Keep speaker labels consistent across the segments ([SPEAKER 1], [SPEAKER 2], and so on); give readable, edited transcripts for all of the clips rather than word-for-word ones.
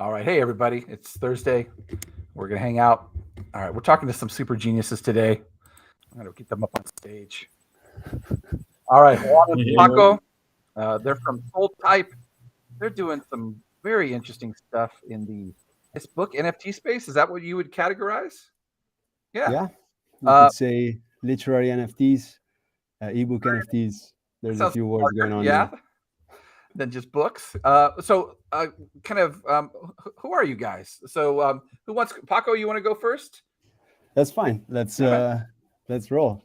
[SPEAKER 1] All right. Hey, everybody. It's Thursday. We're going to hang out. All right. We're talking to some super geniuses today. I'm going to get them up on stage. All right. Juan and
[SPEAKER 2] Hello.
[SPEAKER 1] Paco. They're from Soltype. They're doing some very interesting stuff in the this book NFT space. Is that what you would categorize? Yeah.
[SPEAKER 3] Yeah, you
[SPEAKER 1] Uh,
[SPEAKER 3] could say literary NFTs, ebook NFTs.
[SPEAKER 1] that
[SPEAKER 3] There's a
[SPEAKER 1] sounds
[SPEAKER 3] few words going
[SPEAKER 1] smarter.
[SPEAKER 3] on
[SPEAKER 1] Yeah.
[SPEAKER 3] there.
[SPEAKER 1] Than just books. Kind of, who are you guys? So, who wants Paco? You want to go first?
[SPEAKER 3] That's fine. Let's roll.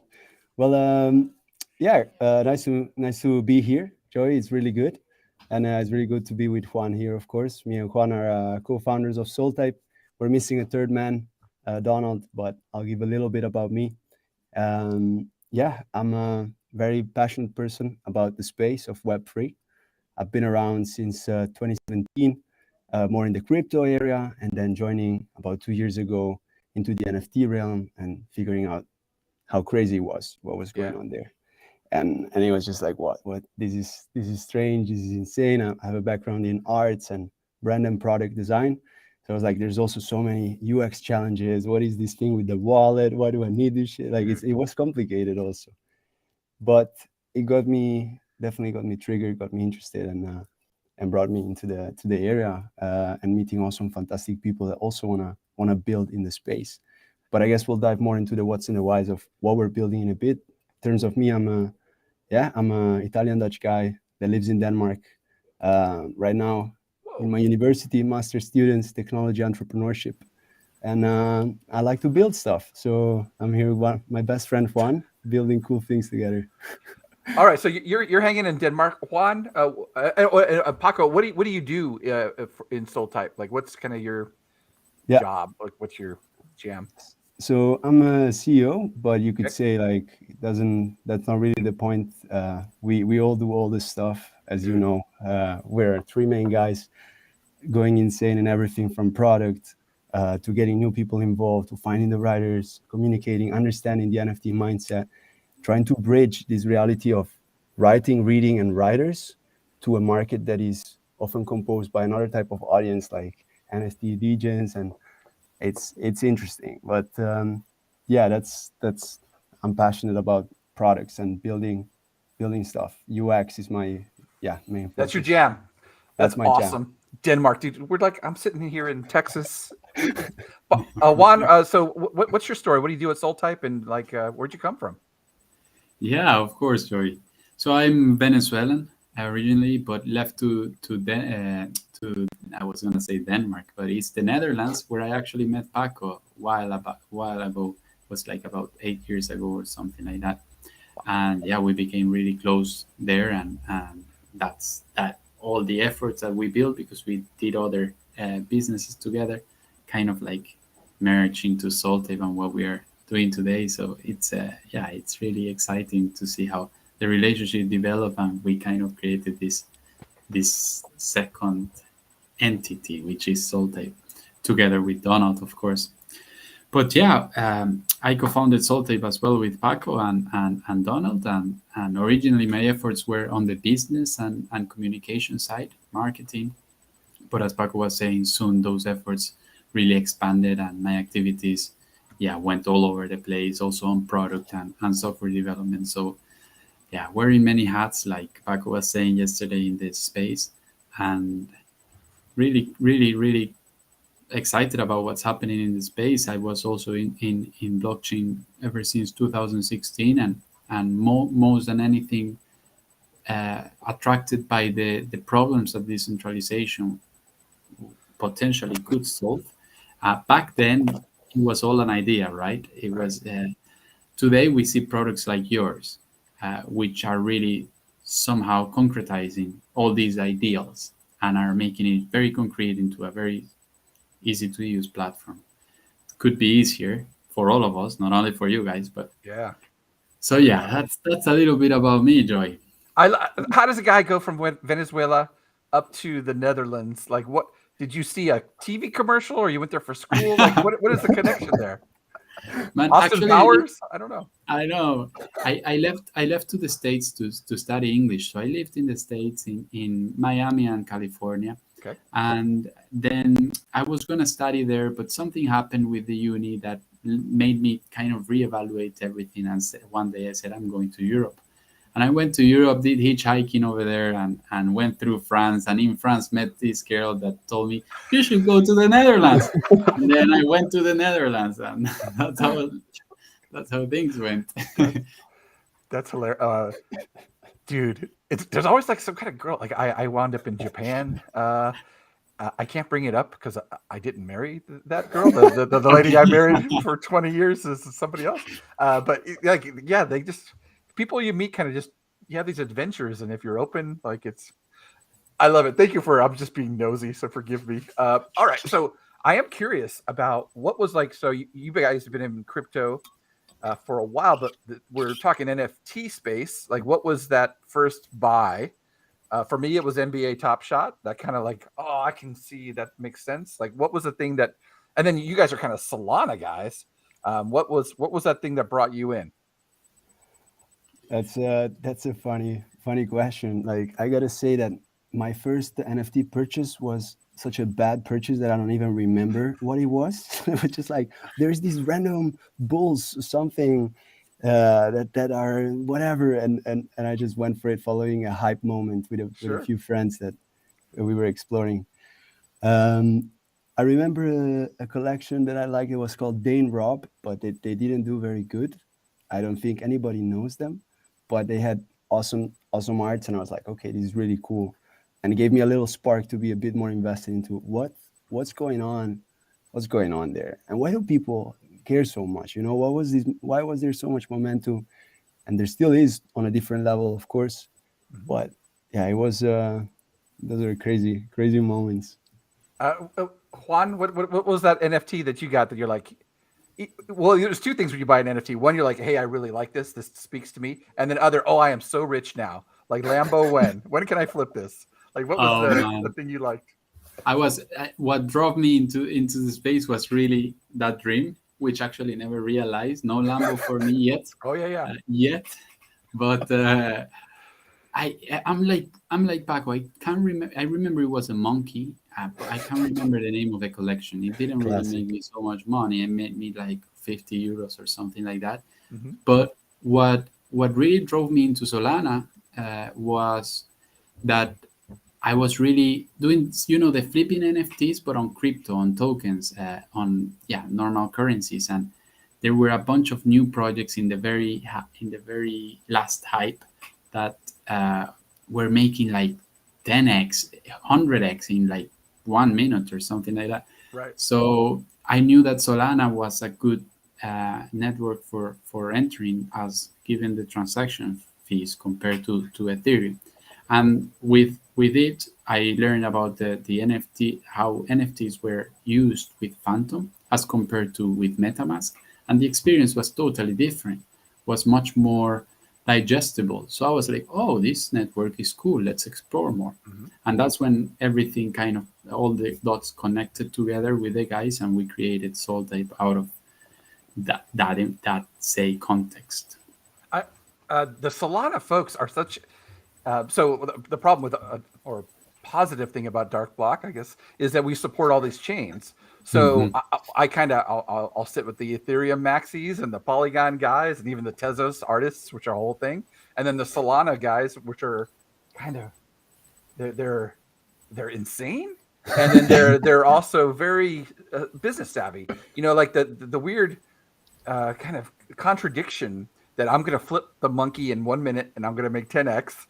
[SPEAKER 3] Well, yeah, nice to be here, Joey. It's really good, and it's really good to be with Juan here. Of course, me and Juan are co-founders of Soltype. We're missing a third man, Donald, but I'll give a little bit about me. Yeah, I'm a very passionate person about the space of Web3. I've been around since 2017, more in the crypto area, and then joining about 2 years ago into the NFT realm and figuring out how crazy it was, what was going on there. And it was just like, what this is strange, this is insane. I have a background in arts and brand and product design. So I was like, there's also so many UX challenges. What is this thing with the wallet? Why do I need this shit? Like it was complicated also. But it definitely got me triggered, got me interested, and brought me into the area and meeting awesome, fantastic people that also wanna build in the space. But I guess we'll dive more into the what's and the whys of what we're building in a bit. In terms of me, I'm a Italian Dutch guy that lives in Denmark right now. In my university, master students, technology entrepreneurship, and I like to build stuff. So I'm here with my best friend Juan, building cool things together.
[SPEAKER 1] All right, so you're hanging in Denmark, Juan. Paco, what do you do in Soltype? Like, what's kind of your job? Like, what's your jam?
[SPEAKER 3] So I'm a CEO, but you could say like that's not really the point. We all do all this stuff, as you know. We're three main guys going insane in everything from product to getting new people involved, to finding the writers, communicating, understanding the NFT mindset, trying to bridge this reality of writing, reading, and writers to a market that is often composed by another type of audience like NFT degens, and it's interesting. But yeah, that's I'm passionate about products and building stuff. UX is my main focus.
[SPEAKER 1] That's your jam. That's
[SPEAKER 3] my
[SPEAKER 1] awesome.
[SPEAKER 3] jam.
[SPEAKER 1] Denmark, dude. I'm sitting here in Texas. Juan, so what's your story? What do you do at Soltype, and like, where'd you come from?
[SPEAKER 2] Yeah, of course, Joey. So I'm Venezuelan originally, but left to I was gonna say Denmark, but it's the Netherlands where I actually met Paco while ago. It was like about 8 years ago or something like that. And yeah, we became really close there, and that's that. All the efforts that we built because we did other businesses together, kind of like merge into Soltape and what we are doing today. So it's really exciting to see how the relationship developed, and we kind of created this second entity, which is Soltape, together with Donald, of course. But yeah, I co-founded Soltape as well with Paco and Donald, and originally my efforts were on the business and communication side, marketing. But as Paco was saying, soon those efforts really expanded, and my activities went all over the place, also on product and software development. So yeah, wearing many hats, like Paco was saying yesterday in this space, and really, really, really excited about what's happening in the space. I was also in blockchain ever since 2016, and most than anything attracted by the problems that decentralization potentially could solve. Back then, it was all an idea, right? It was. Today, we see products like yours, which are really somehow concretizing all these ideals and are making it very concrete into a very easy to use platform. Could be easier for all of us, not only for you guys, but
[SPEAKER 1] yeah.
[SPEAKER 2] So yeah, that's a little bit about me, Joy.
[SPEAKER 1] How does a guy go from Venezuela up to the Netherlands? Like, what did you see a TV commercial, or you went there for school? Like, what is the connection there?
[SPEAKER 2] Man,
[SPEAKER 1] Austin
[SPEAKER 2] actually,
[SPEAKER 1] Powers? I don't know.
[SPEAKER 2] I know. I left to the States to study English. So I lived in the States in Miami and California.
[SPEAKER 1] Okay.
[SPEAKER 2] And then I was going to study there, but something happened with the uni that made me kind of reevaluate everything. And one day I said, I'm going to Europe. And I went to Europe, did hitchhiking over there, and went through France. And in France, met this girl that told me, you should go to the Netherlands. And then I went to the Netherlands, and that's how things went.
[SPEAKER 1] That's hilarious. Dude, there's always like some kind of girl. Like I wound up in Japan. I can't bring it up because I didn't marry that girl. The lady I married for 20 years is somebody else. But like, yeah, they just, people you meet kind of just, you have these adventures. And if you're open, like I love it. Thank you I'm just being nosy. So forgive me. All right. So I am curious about what was like, so you guys have been in crypto for a while, but we're talking NFT space. Like what was that first buy? For me, it was NBA Top Shot. That kind of like, oh, I can see that makes sense. Like, what was the thing that, and then you guys are kind of Solana guys. What was that thing that brought you in?
[SPEAKER 3] That's a funny question. Like, I gotta say that my first NFT purchase was such a bad purchase that I don't even remember what it was. It was just like, there's these random bulls, something that are whatever, and I just went for it following a hype moment with a few friends that we were exploring. I remember a collection that I liked. It was called Dane Rob, but they didn't do very good. I don't think anybody knows them, but they had awesome arts, and I was like, okay, this is really cool, and it gave me a little spark to be a bit more invested into what's going on there, and why do people care so much? Why was there so much momentum? And there still is, on a different level, of course. Mm-hmm. But yeah, it was those are crazy moments.
[SPEAKER 1] Juan, what was that NFT that you got that you're like, well, there's two things when you buy an NFT. One, you're like, hey, I really like this speaks to me. And then other, oh, I am so rich now. Like Lambo, when can I flip this? Like, what was the thing you liked?
[SPEAKER 2] What drove me into the space was really that dream, which actually never realized. No Lambo for me yet.
[SPEAKER 1] Oh yeah.
[SPEAKER 2] Yet, but I'm like Paco. I can't remember. I remember it was a monkey, but I can't remember the name of the collection. It didn't really make me so much money. It made me like 50 euros or something like that. Mm-hmm. But what really drove me into Solana was that I was really doing, the flipping NFTs, but on crypto, on tokens, on normal currencies, and there were a bunch of new projects in the very last hype that were making like 10x, 100x in like 1 minute or something like that.
[SPEAKER 1] Right.
[SPEAKER 2] So I knew that Solana was a good network for entering, as given the transaction fees compared to Ethereum. And with it, I learned about the NFT, how NFTs were used with Phantom as compared to with MetaMask. And the experience was totally different, was much more digestible. So I was like, oh, this network is cool. Let's explore more. Mm-hmm. And that's when everything kind of, all the dots connected together with the guys, and we created Soltype out of that say context.
[SPEAKER 1] The Solana folks are such... so the problem with, or positive thing about Darkblock, I guess, is that we support all these chains. So mm-hmm. I'll sit with the Ethereum maxis and the Polygon guys and even the Tezos artists, which are a whole thing. And then the Solana guys, which are kind of, they're insane. And then they're also very business savvy. Like the weird kind of contradiction that I'm going to flip the monkey in 1 minute and I'm going to make 10x.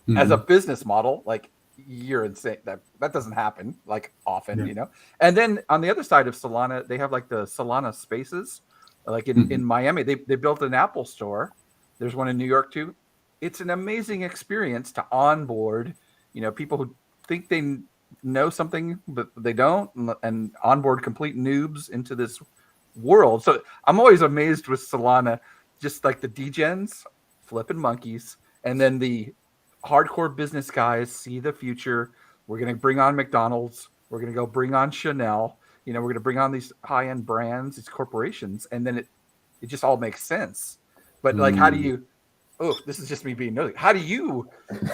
[SPEAKER 1] Mm-hmm. As a business model, like, you're insane. That doesn't happen like often, And then on the other side of Solana, they have like the Solana spaces, like in Miami. They built an Apple store. There's one in New York too. It's an amazing experience to onboard, people who think they know something but they don't, and onboard complete noobs into this world. So I'm always amazed with Solana, just like the degens flipping monkeys, and then the hardcore business guys see the future. We're going to bring on McDonald's. We're going to go bring on Chanel. We're going to bring on these high-end brands, these corporations, and then it just all makes sense. But like, how do you? Oh, this is just me being nosy. How do you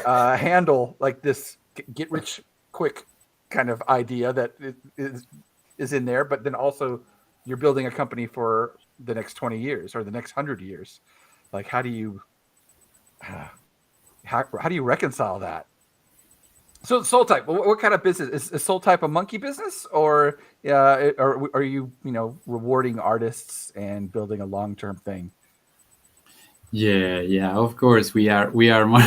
[SPEAKER 1] handle like this get rich quick kind of idea that is in there, but then also you're building a company for the next 20 years or the next 100 years. Like, how do you reconcile that? So Soltype, what kind of business is Soltype? A monkey business, or are you rewarding artists and building a long-term thing?
[SPEAKER 2] Yeah. Of course, we are more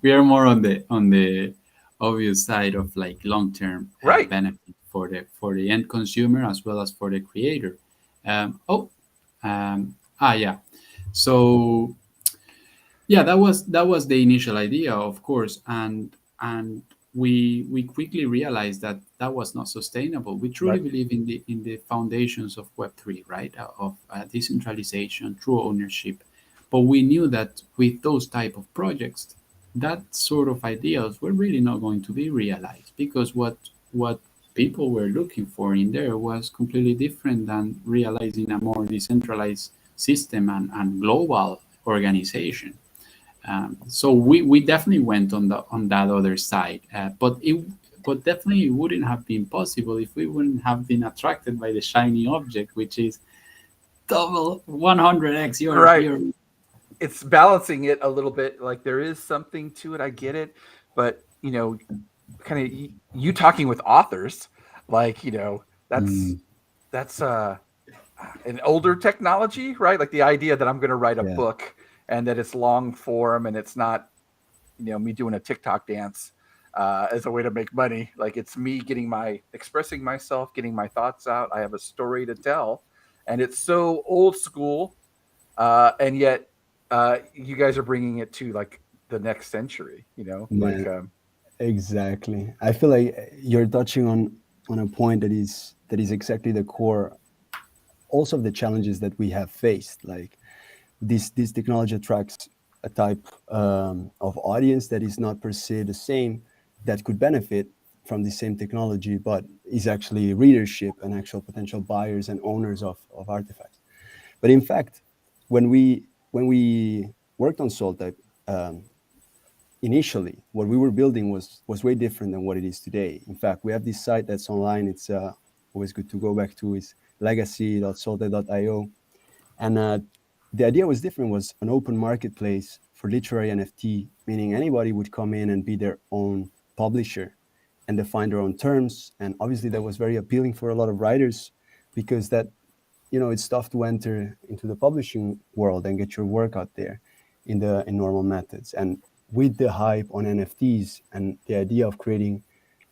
[SPEAKER 2] we are more on the obvious side of like long term
[SPEAKER 1] Right.
[SPEAKER 2] benefit for the end consumer as well as for the creator. Yeah. So yeah, that was the initial idea, of course, and we quickly realized that that was not sustainable. We truly
[SPEAKER 1] Right.
[SPEAKER 2] believe in the foundations of Web3, right? Of decentralization, true ownership. But we knew that with those type of projects, that sort of ideals were really not going to be realized, because what people were looking for in there was completely different than realizing a more decentralized system and global organization. So we definitely went on that other side, but definitely it wouldn't have been possible if we wouldn't have been attracted by the shiny object, which is double 100x your
[SPEAKER 1] Right.
[SPEAKER 2] your
[SPEAKER 1] It's balancing it a little bit. Like, there is something to it. I get it, but kind of you talking with authors, like that's
[SPEAKER 3] Mm,
[SPEAKER 1] that's an older technology, right? Like the idea that I'm going to write a
[SPEAKER 3] yeah.
[SPEAKER 1] book and that it's long form and it's not me doing a TikTok dance as a way to make money. Like, it's me expressing myself, getting my thoughts out. I have a story to tell, and it's so old school, and yet you guys are bringing it to like the next century.
[SPEAKER 3] Yeah, exactly. I feel like you're touching on a point that is exactly the core also of the challenges that we have faced. Like this technology attracts a type of audience that is not per se the same, that could benefit from the same technology, but is actually readership and actual potential buyers and owners of artifacts. But in fact, when we worked on Soltype, um, initially what we were building was way different than what it is today. In fact, we have this site that's online. It's always good to go back to. Is legacy.soltype.io, and the idea was different. Was an open marketplace for literary NFT, meaning anybody would come in and be their own publisher and define their own terms. And obviously that was very appealing for a lot of writers, because that it's tough to enter into the publishing world and get your work out there in normal methods. And with the hype on NFTs and the idea of creating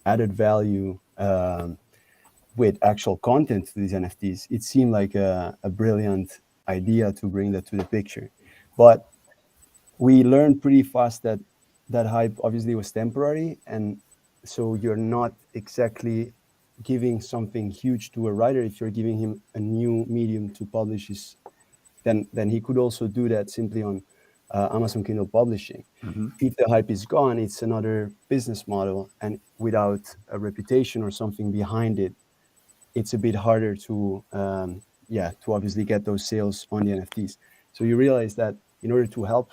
[SPEAKER 3] added value with actual content to these NFTs, it seemed like a brilliant idea to bring that to the picture. But we learned pretty fast that that hype obviously was temporary, and so you're not exactly giving something huge to a writer if you're giving him a new medium to publish his. Then he could also do that simply on Amazon Kindle publishing.
[SPEAKER 1] Mm-hmm.
[SPEAKER 3] If the hype is gone, it's another business model, and without a reputation or something behind it, it's a bit harder to obviously get those sales on the NFTs. So you realize that in order to help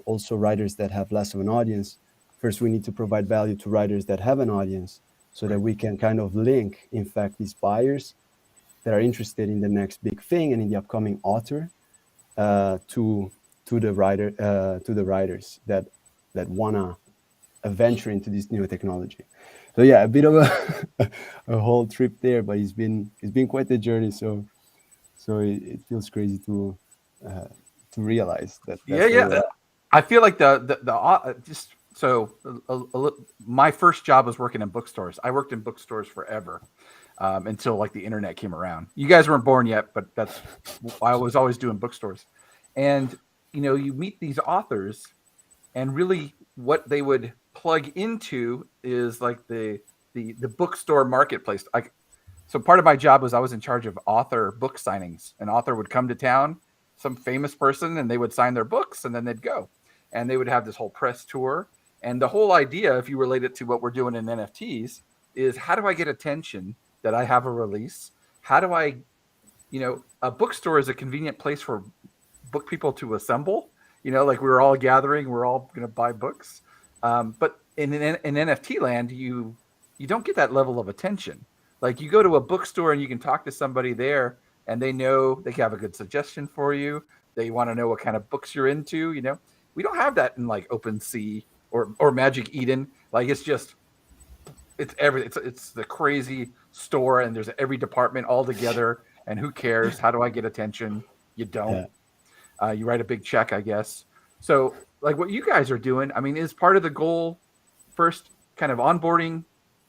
[SPEAKER 3] also writers that have less of an audience, first we need to provide value to writers that have an audience, so that we can kind of link, in fact, these buyers that are interested in the next big thing and in the upcoming author to the writers that wanna venture into this new technology. So yeah, a bit of a whole trip there, but it's been quite a journey. So it feels crazy to realize that that's where we're at.
[SPEAKER 1] I feel like just so my first job was working in bookstores. I worked in bookstores forever, until like the internet came around. You guys weren't born yet, but I was always doing bookstores. And you meet these authors, and really what they would plug into is like the bookstore marketplace. So part of my job was I was in charge of author book signings. An author would come to town, some famous person, and they would sign their books, and then they'd go, and they would have this whole press tour. And the whole idea, if you relate it to what we're doing in NFTs, is how do I get attention that I have a release? How do I, a bookstore is a convenient place for book people to assemble. Like we're all gathering, we're all going to buy books. But in NFT land, you you don't get that level of attention. Like you go to a bookstore and you can talk to somebody there and they know they have a good suggestion for you. They want to know what kind of books you're into, you know. We don't have that in like OpenSea or Magic Eden. Like it's everything. It's the crazy store and there's every department all together and who cares? How do I get attention? You don't. You write a big check, I guess. So like what you guys are doing, I mean, is part of the goal first kind of onboarding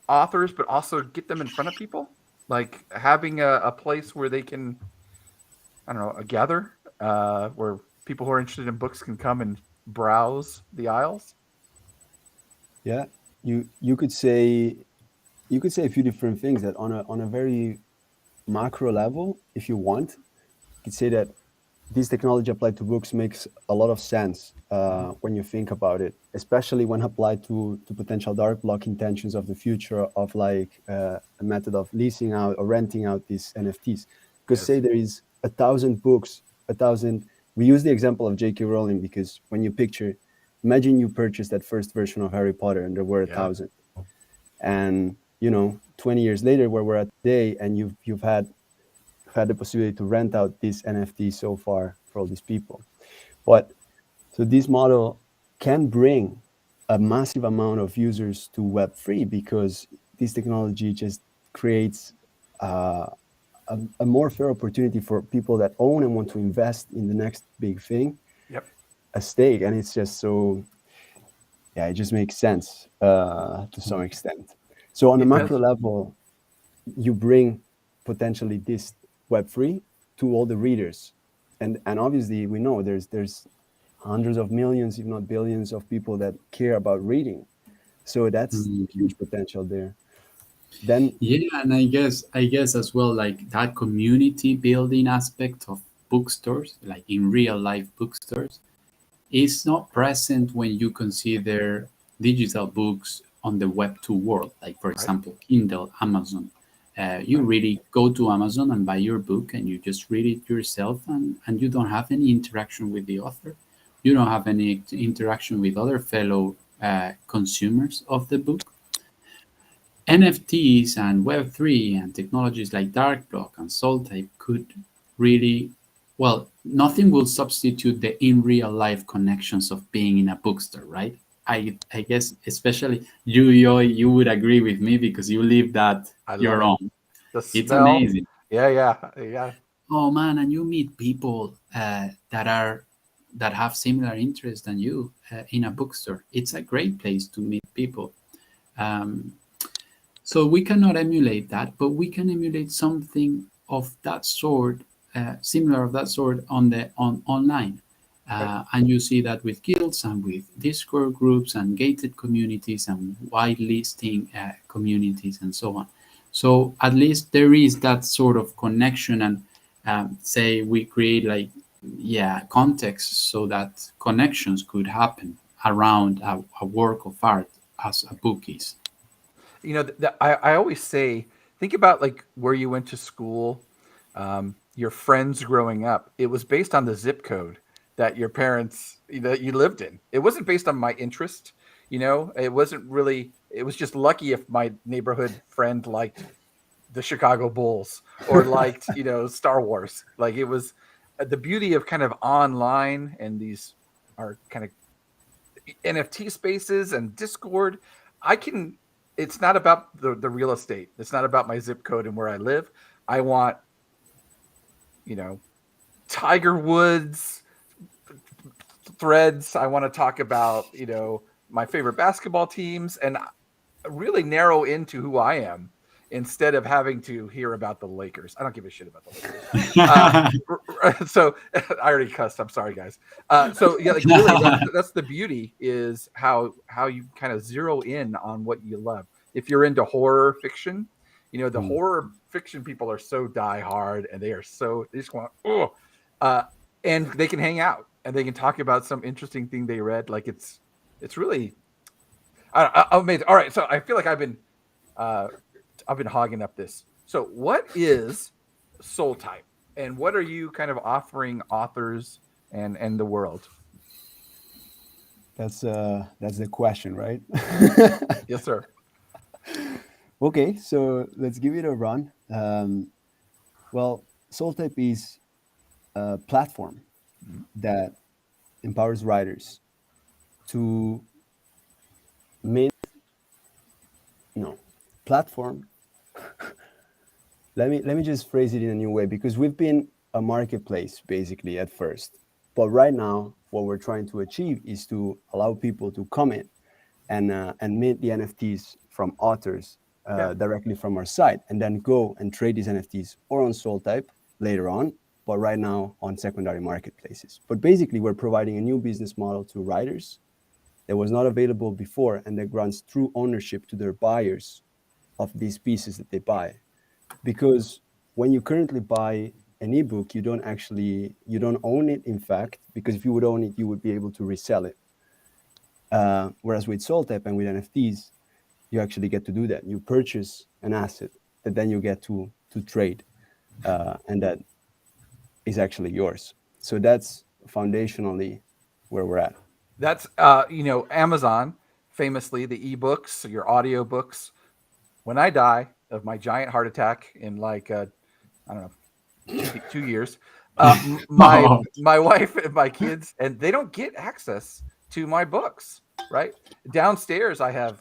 [SPEAKER 1] authors, but also get them in front of people, like having a place where they can, I don't know, gather, where people who are interested in books can come and browse the aisles.
[SPEAKER 3] Yeah, you could say a few different things that on a very macro level, if you want, you could say that this technology applied to books makes a lot of sense when you think about it, especially when applied to potential dark block intentions of the future of like a method of leasing out or renting out these NFTs. Because
[SPEAKER 1] Yes.
[SPEAKER 3] say there is 1,000 books, 1,000. We use the example of J.K. Rowling because when you picture, imagine you purchased that first version of Harry Potter and there were 1,000, and 20 years later, where we're at today, and you've had the possibility to rent out these NFTs so far for all these people. But so this model can bring a massive amount of users to Web3 because this technology just creates a more fair opportunity for people that own and want to invest in the next big thing,
[SPEAKER 1] Yep.
[SPEAKER 3] a stake. And it's just so, yeah, it just makes sense to some extent. So on a macro level, you bring potentially this Web3 to all the readers. And obviously we know there's hundreds of millions, if not billions of people that care about reading. So that's huge potential there. Then
[SPEAKER 2] Yeah, and I guess as well, like that community building aspect of bookstores, like in real life bookstores, is not present when you consider digital books on the Web 2 world, like for example, Kindle, Amazon. You really go to Amazon and buy your book and you just read it yourself, and you don't have any interaction with the author. You don't have any interaction with other fellow consumers of the book. NFTs and Web3 and technologies like Darkblock and Soltype could really, well, nothing will substitute the in real life connections of being in a bookstore, right? I guess especially you, Joy, you would agree with me because you live that
[SPEAKER 1] I
[SPEAKER 2] your
[SPEAKER 1] love it.
[SPEAKER 2] own.
[SPEAKER 1] The
[SPEAKER 2] It's
[SPEAKER 1] smell.
[SPEAKER 2] amazing.
[SPEAKER 1] Yeah.
[SPEAKER 2] Oh man, and you meet people that have similar interests than you in a bookstore. It's a great place to meet people. Um, So we cannot emulate that, but we can emulate something of that sort, similar of that sort on online. And you see that with guilds and with Discord groups and gated communities and whitelisting communities and so on. So at least there is that sort of connection, and say we create like context so that connections could happen around a work of art as a book is.
[SPEAKER 1] You know, I always say, think about like where you went to school, your friends growing up. It was based on the zip code that your parents that you lived in. It wasn't based on my interest. You know, it wasn't really. It was just lucky if my neighborhood friend liked the Chicago Bulls or liked Star Wars. Like it was the beauty of kind of online and these are kind of NFT spaces and Discord. I can. It's not about the real estate. It's not about my zip code and where I live. I want, Tiger Woods threads. I want to talk about, my favorite basketball teams and really narrow into who I am instead of having to hear about the Lakers. I don't give a shit about the Lakers. So I already cussed. I'm sorry, guys. So yeah, like really, that's the beauty is how you kind of zero in on what you love. If you're into horror fiction, the horror fiction people are so diehard and they just want and they can hang out and they can talk about some interesting thing they read. Like it's really amazing. All right, so I feel like I've been hogging up this. So what is Soltype and what are you kind of offering authors and the world?
[SPEAKER 3] that's the question, right?
[SPEAKER 1] Yes, sir.
[SPEAKER 3] Okay, so let's give it a run. Well, Soltype is a platform that empowers writers to mint, no, platform. Let me just phrase it in a new way, because we've been a marketplace basically at first, but right now what we're trying to achieve is to allow people to comment and mint the NFTs from authors
[SPEAKER 1] Yeah.
[SPEAKER 3] directly from our site, and then go and trade these NFTs or on Soltype later on, but right now on secondary marketplaces. But basically, we're providing a new business model to writers that was not available before, and that grants true ownership to their buyers of these pieces that they buy. Because when you currently buy an ebook, you don't own it, in fact, because if you would own it, you would be able to resell it. Whereas with Soltype and with NFTs, you actually get to do that. You purchase an asset that then you get to trade, and that is actually yours. So that's foundationally where we're at.
[SPEAKER 1] That's Amazon famously, the ebooks, your audio books. When I die of my giant heart attack in like I don't know 2 years, my
[SPEAKER 2] Oh,
[SPEAKER 1] my wife and my kids, and they don't get access to my books. Right downstairs, I have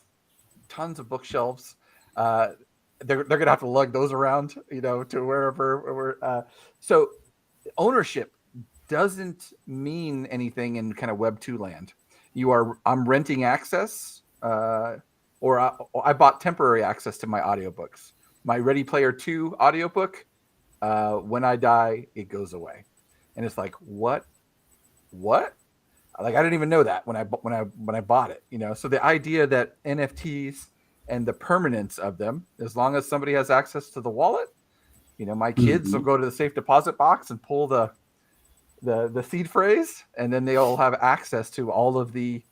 [SPEAKER 1] tons of bookshelves. Uh, they're gonna have to lug those around, to wherever we're. So ownership doesn't mean anything in kind of Web 2 land. I'm renting access, or I bought temporary access to my audiobooks. My Ready Player 2 audiobook, when I die, it goes away. And it's like, what? What? Like, I didn't even know that when I bought it, So the idea that NFTs and the permanence of them, as long as somebody has access to the wallet, my kids will
[SPEAKER 2] mhm.
[SPEAKER 1] go to the safe deposit box and pull the seed phrase, and then they'll have access to all of the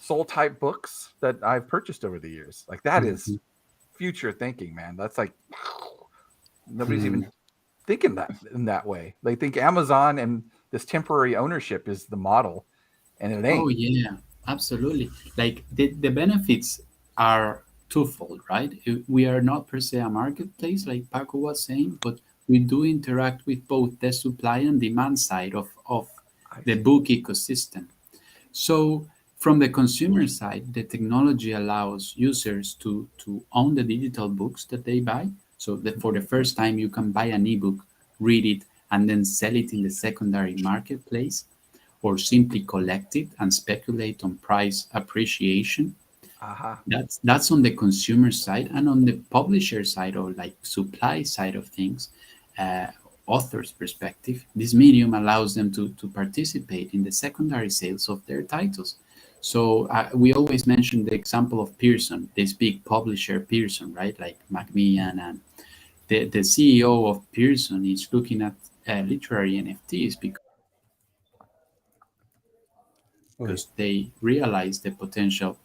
[SPEAKER 1] Soltype books that I've purchased over the years. Like, that is
[SPEAKER 2] Mhm.
[SPEAKER 1] future thinking, man. That's like, nobody's
[SPEAKER 3] Hmm.
[SPEAKER 1] even thinking that in that way. They think Amazon and this temporary ownership is the model, and it
[SPEAKER 2] Oh
[SPEAKER 1] ain't.
[SPEAKER 2] yeah, absolutely. Like the benefits are twofold, right? We are not per se a marketplace, like Paco was saying, but we do interact with both the supply and demand side of
[SPEAKER 1] I
[SPEAKER 2] the
[SPEAKER 1] see.
[SPEAKER 2] book ecosystem. So from the consumer side, the technology allows users to own the digital books that they buy. So that for the first time, you can buy an ebook, read it, and then sell it in the secondary marketplace, or simply collect it and speculate on price appreciation.
[SPEAKER 1] Aha.
[SPEAKER 2] That's on the consumer side, and on the publisher side, or like supply side of things, uh, author's perspective. This medium allows them to participate in the secondary sales of their titles. So we always mention the example of Pearson, this big publisher Pearson, right? Like Macmillan, and the CEO of Pearson is looking at literary NFTs
[SPEAKER 3] Okay.
[SPEAKER 2] because they realize the potential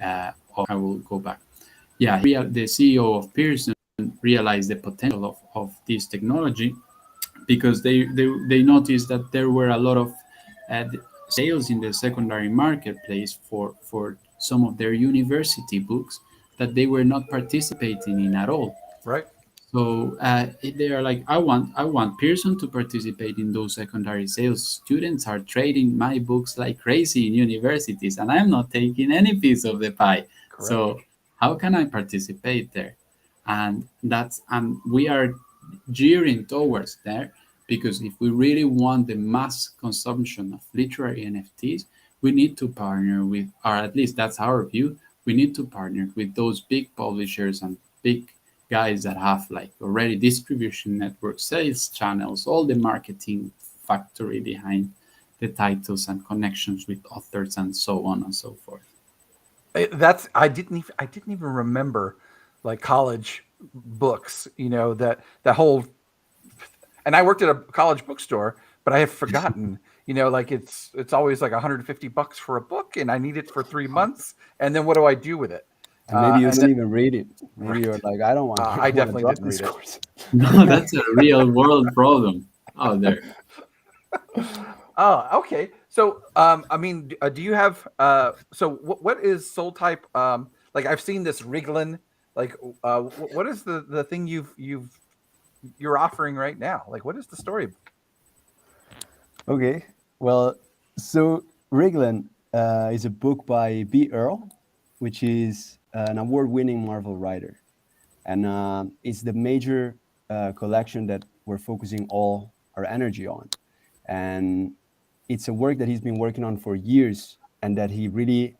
[SPEAKER 2] I will go back. Yeah, the CEO of Pearson realized the potential of this technology because they noticed that there were a lot of uh, sales in the secondary marketplace for some of their university books that they were not participating in at all.
[SPEAKER 1] Right.
[SPEAKER 2] So they are like, I want Pearson to participate in those secondary sales. Students are trading my books like crazy in universities, and I'm not taking any piece of the pie.
[SPEAKER 1] Correct.
[SPEAKER 2] So how can I participate there? And we are gearing towards there, because if we really want the mass consumption of literary NFTs, we need to partner with, or at least that's our view, we need to partner with those big publishers and big guys that have like already distribution networks, sales channels, all the marketing factory behind the titles and connections with authors and so on and so forth.
[SPEAKER 1] That's I didn't even remember like college books. That whole, and I worked at a college bookstore, but I have forgotten. Like it's always like $150 for a book, and I need it for 3 months, and then what do I do with it?
[SPEAKER 3] And maybe you
[SPEAKER 1] And
[SPEAKER 3] don't
[SPEAKER 1] then,
[SPEAKER 3] even read it. Maybe you're
[SPEAKER 1] right,
[SPEAKER 3] like, I don't want. I
[SPEAKER 1] I
[SPEAKER 3] want to
[SPEAKER 1] definitely
[SPEAKER 3] drop
[SPEAKER 1] didn't
[SPEAKER 3] this
[SPEAKER 1] read it.
[SPEAKER 3] course.
[SPEAKER 2] No, that's a real world problem out there.
[SPEAKER 1] Oh, okay. So, I mean, do you have? So, what is Soul Type? Like, I've seen this Wriglin Like, what is the thing you're offering right now? Like, what is the story?
[SPEAKER 3] Okay. Well, so Rigland is a book by B. Earl, which is an award-winning Marvel writer, and it's the major collection that we're focusing all our energy on. And it's a work that he's been working on for years, and that he really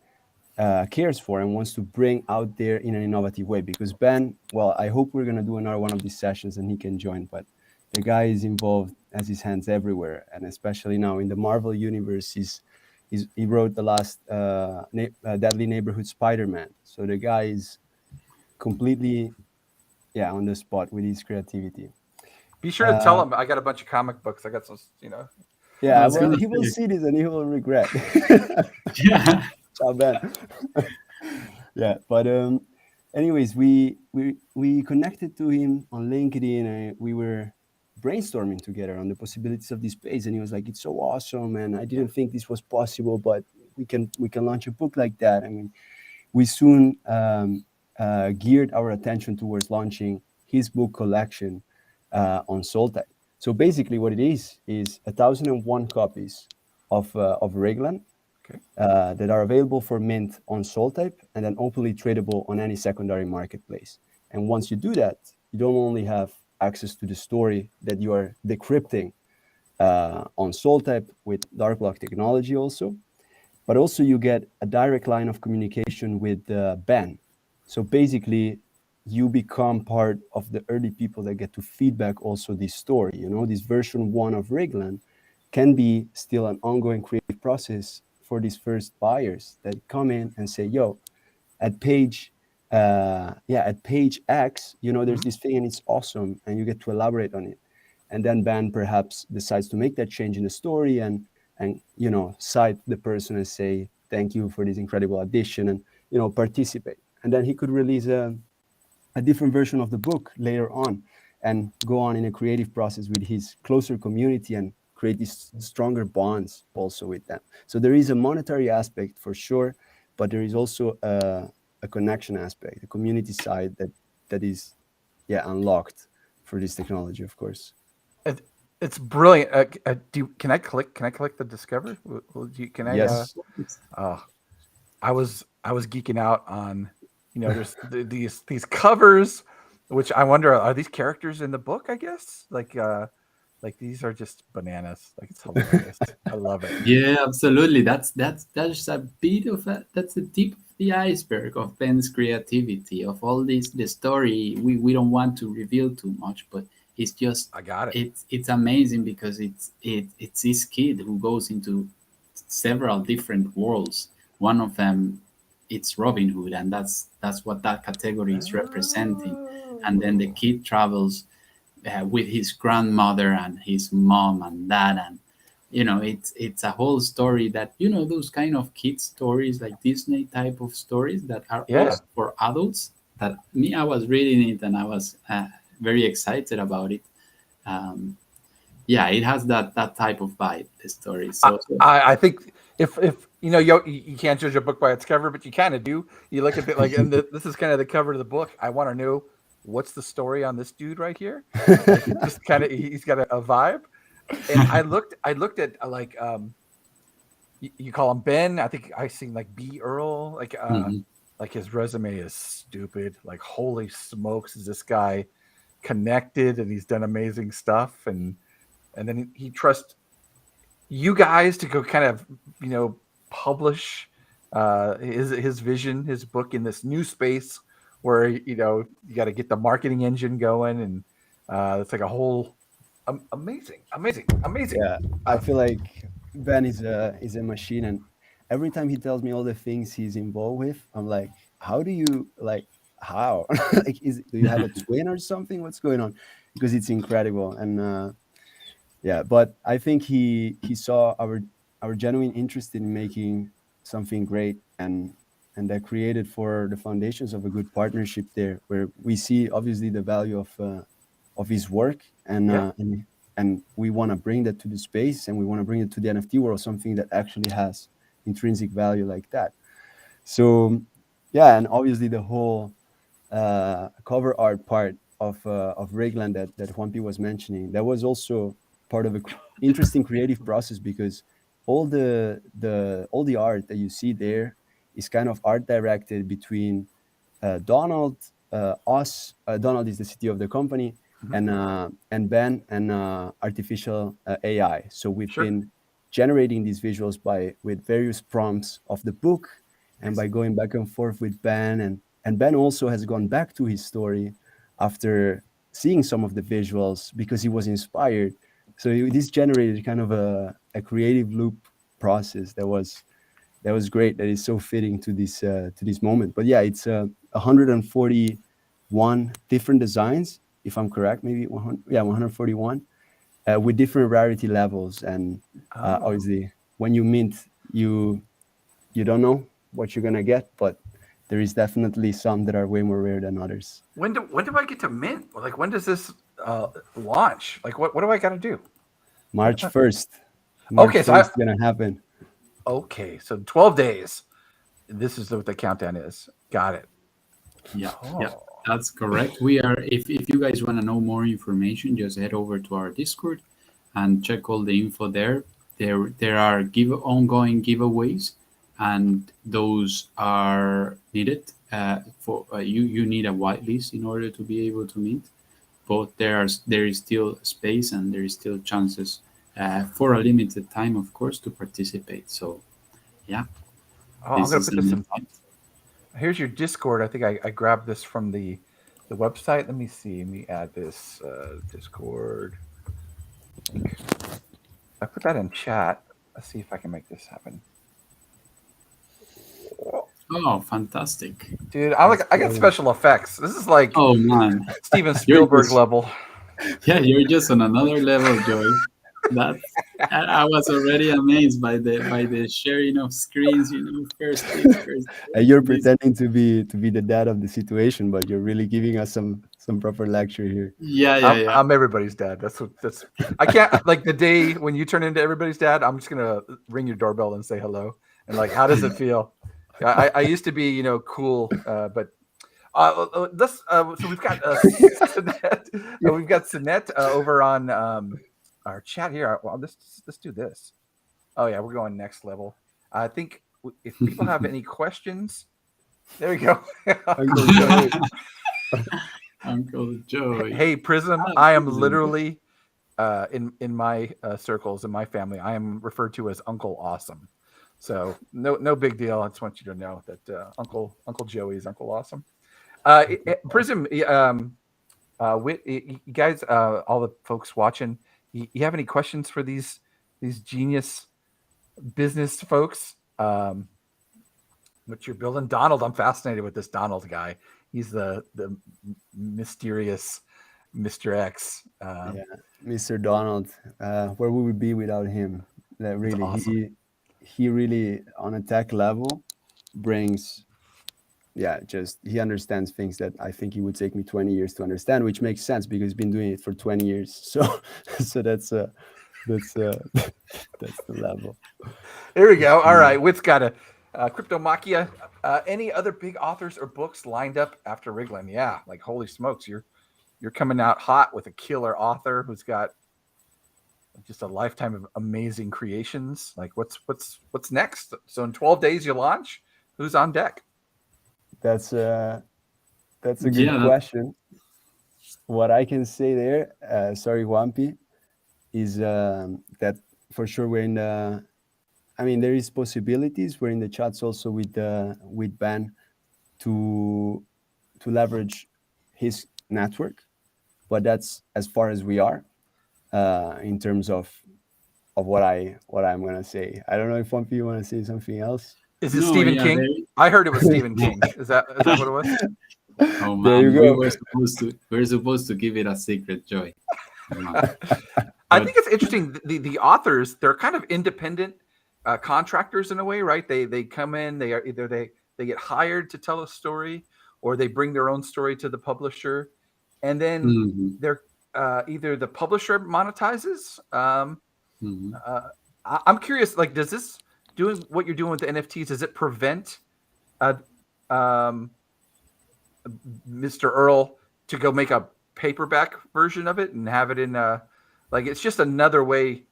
[SPEAKER 3] cares for and wants to bring out there in an innovative way. Because Ben, well, I hope we're gonna do another one of these sessions and he can join. But the guy is involved, has his hands everywhere, and especially now in the Marvel universe, he wrote the last Deadly Neighborhood Spider-Man. So the guy is completely, yeah, on the spot with his creativity.
[SPEAKER 1] Be sure to tell him I got a bunch of comic books. I got some,
[SPEAKER 2] I
[SPEAKER 3] Yeah,
[SPEAKER 2] was
[SPEAKER 3] well,
[SPEAKER 2] gonna
[SPEAKER 3] he will
[SPEAKER 2] say,
[SPEAKER 3] see this and he will regret.
[SPEAKER 2] yeah.
[SPEAKER 3] Ciao, Ben. Yeah, but anyways, we connected to him on LinkedIn, and we were brainstorming together on the possibilities of this space, and he was like, "It's so awesome, and I didn't think this was possible, but we can launch a book like that." I mean, we soon geared our attention towards launching his book collection on Soltype. So basically, what it is 1,001 copies of Reglan
[SPEAKER 1] Okay.
[SPEAKER 3] that are available for mint on Soltype and then openly tradable on any secondary marketplace. And once you do that, you don't only have access to the story that you are decrypting on Soltype with Darkblock technology also, but also you get a direct line of communication with Ben. So basically, you become part of the early people that get to feedback also this story. You know, this version 1 of Reglan can be still an ongoing creative process for these first buyers that come in and say, "Yo, at page, at page X, you know, there's this thing and it's awesome," and you get to elaborate on it. And then Ben perhaps decides to make that change in the story and you know, cite the person and say, "Thank you for this incredible addition," and you know, participate. And then he could release a different version of the book later on and go on in a creative process with his closer community and create these stronger bonds also with them. So there is a monetary aspect for sure, but there is also a connection aspect, a community side that is unlocked for this technology, of course.
[SPEAKER 1] It's brilliant. Can I click? Can I click the discover? Can I?
[SPEAKER 3] Yes.
[SPEAKER 1] I was geeking out on, you know, there's these covers, which I wonder, are these characters in the book? I guess like these are just bananas. Like, it's hilarious. I love it.
[SPEAKER 2] Yeah, absolutely. That's a bit of that's the tip of the iceberg of Ben's creativity of all this. The story we don't want to reveal too much, but it's just
[SPEAKER 1] I got it.
[SPEAKER 2] it's amazing because it's this kid who goes into several different worlds. One of them it's Robin Hood, and that's what that category is representing. And then the kid travels with his grandmother and his mom and dad, and you know it's a whole story that, you know, those kind of kid stories like Disney type of stories that are
[SPEAKER 1] Yeah.
[SPEAKER 2] also for adults. That me, I was reading it and I was very excited about it. Yeah, it has that type of vibe, the story. So
[SPEAKER 1] I think if you know, you can't judge a book by its cover, but you kind of do. You look at it like, and this is kind of the cover of the book. I want to know what's the story on this dude right here. Like, it just kind of, he's got a vibe. And I looked at like you call him Ben. I think I seen like B. Earl. Like his resume is stupid. Like, holy smokes, is this guy connected and he's done amazing stuff, and then he trusts you guys to go kind of, you know, publish his vision, his book in this new space where, you know, you got to get the marketing engine going, and it's like a whole amazing.
[SPEAKER 3] Yeah, I feel like Ben is a machine, and every time he tells me all the things he's involved with, I'm like, how do you like how like do you have a twin or something? What's going on? Because it's incredible, and yeah, but I think he saw our genuine interest in making something great, and that created for the foundations of a good partnership there, where we see obviously the value of his work, and we want to bring that to the space, and we want to bring it to the NFT world, something that actually has intrinsic value like that. So yeah, and obviously the whole cover art part of Regland that Juanpi was mentioning, that was also part of a interesting creative process, because all the art that you see there is kind of art directed between Donald, us. Donald is the CTO of the company, and Ben and artificial AI. So we've
[SPEAKER 1] Sure.
[SPEAKER 3] been generating these visuals with various prompts of the book, and by going back and forth with Ben, and Ben also has gone back to his story after seeing some of the visuals because he was inspired. So this generated kind of a creative loop process that was great. That is so fitting to this moment. But yeah, it's 141 different designs, if I'm correct, maybe 100, yeah, 141 with different rarity levels. And obviously, when you mint, you don't know what you're gonna get, but there is definitely some that are way more rare than others.
[SPEAKER 1] When do I get to mint? Like, when does this launch? Like, what do I got to do?
[SPEAKER 3] March 1st.
[SPEAKER 1] Okay, so
[SPEAKER 3] is gonna happen.
[SPEAKER 1] Okay, so 12 days. This is what the countdown is. Got it.
[SPEAKER 2] Yeah, that's correct. We are, if you guys want to know more information, just head over to our Discord and check all the info there. There are ongoing giveaways, and those are needed for you need a whitelist in order to be able to mint. But there is still space, and there is still chances for a limited time, of course, to participate. So yeah,
[SPEAKER 1] I'm going to put this in. Here's your Discord. I think I grabbed this from the website. Let me see. Let me add this Discord link. I put that in chat. Let's see if I can make this happen.
[SPEAKER 2] Oh, fantastic,
[SPEAKER 1] dude! I got special effects. This is like
[SPEAKER 2] man,
[SPEAKER 1] Steven Spielberg level.
[SPEAKER 2] Yeah, you're just on another level, Joy. I was already amazed by the sharing of screens. First.
[SPEAKER 3] You're pretending to be the dad of the situation, but you're really giving us some proper lecture here.
[SPEAKER 2] Yeah.
[SPEAKER 1] I'm everybody's dad. That's. I can't, like, the day when you turn into everybody's dad, I'm just gonna ring your doorbell and say hello. And like, how does it feel? I used to be, cool, but this. So we've got Sinette over on our chat here. Well, let's do this. Oh yeah, we're going next level. I think if people have any questions, there we go.
[SPEAKER 2] Uncle Joey.
[SPEAKER 1] Hey Prism, I am literally in my circles in my family, I am referred to as Uncle Awesome. So no big deal. I just want you to know that Uncle Joey is Uncle Awesome. Prism, Wit, you guys, all the folks watching, you have any questions for these genius business folks? What you're building, Donald? I'm fascinated with this Donald guy. He's the mysterious Mr. X.
[SPEAKER 3] Yeah, Mr. Donald. Where we would be without him? That really, awesome. He really, on a tech level, brings. Yeah, just he understands things that I think it would take me 20 years to understand, which makes sense because he's been doing it for 20 years. So that's the level.
[SPEAKER 1] There we go. All right, Wit's got a Cryptomachia. Any other big authors or books lined up after Wriglin? Yeah, like holy smokes, you're coming out hot with a killer author who's got just a lifetime of amazing creations. Like what's next? So in 12 days you launch. Who's on deck?
[SPEAKER 3] That's a good question. What I can say there, sorry, Juanpi, is that for sure we're in the. I mean, there is possibilities. We're in the chats also with Ben to leverage his network, but that's as far as we are in terms of what I'm gonna say. I don't know if one of you want to say something else.
[SPEAKER 1] Is it Stephen King? I heard it was Stephen King. Is that what it was?
[SPEAKER 2] Oh man, there you go. We're supposed to keep it a secret, Joy.
[SPEAKER 1] I think it's interesting. The authors, they're kind of independent contractors in a way, right? They come in, they are either they get hired to tell a story, or they bring their own story to the publisher, and then they're either the publisher monetizes. I'm curious, like, does this doing what you're doing with the NFTs, does it prevent Mr. Earl to go make a paperback version of it and have it in like it's just another way.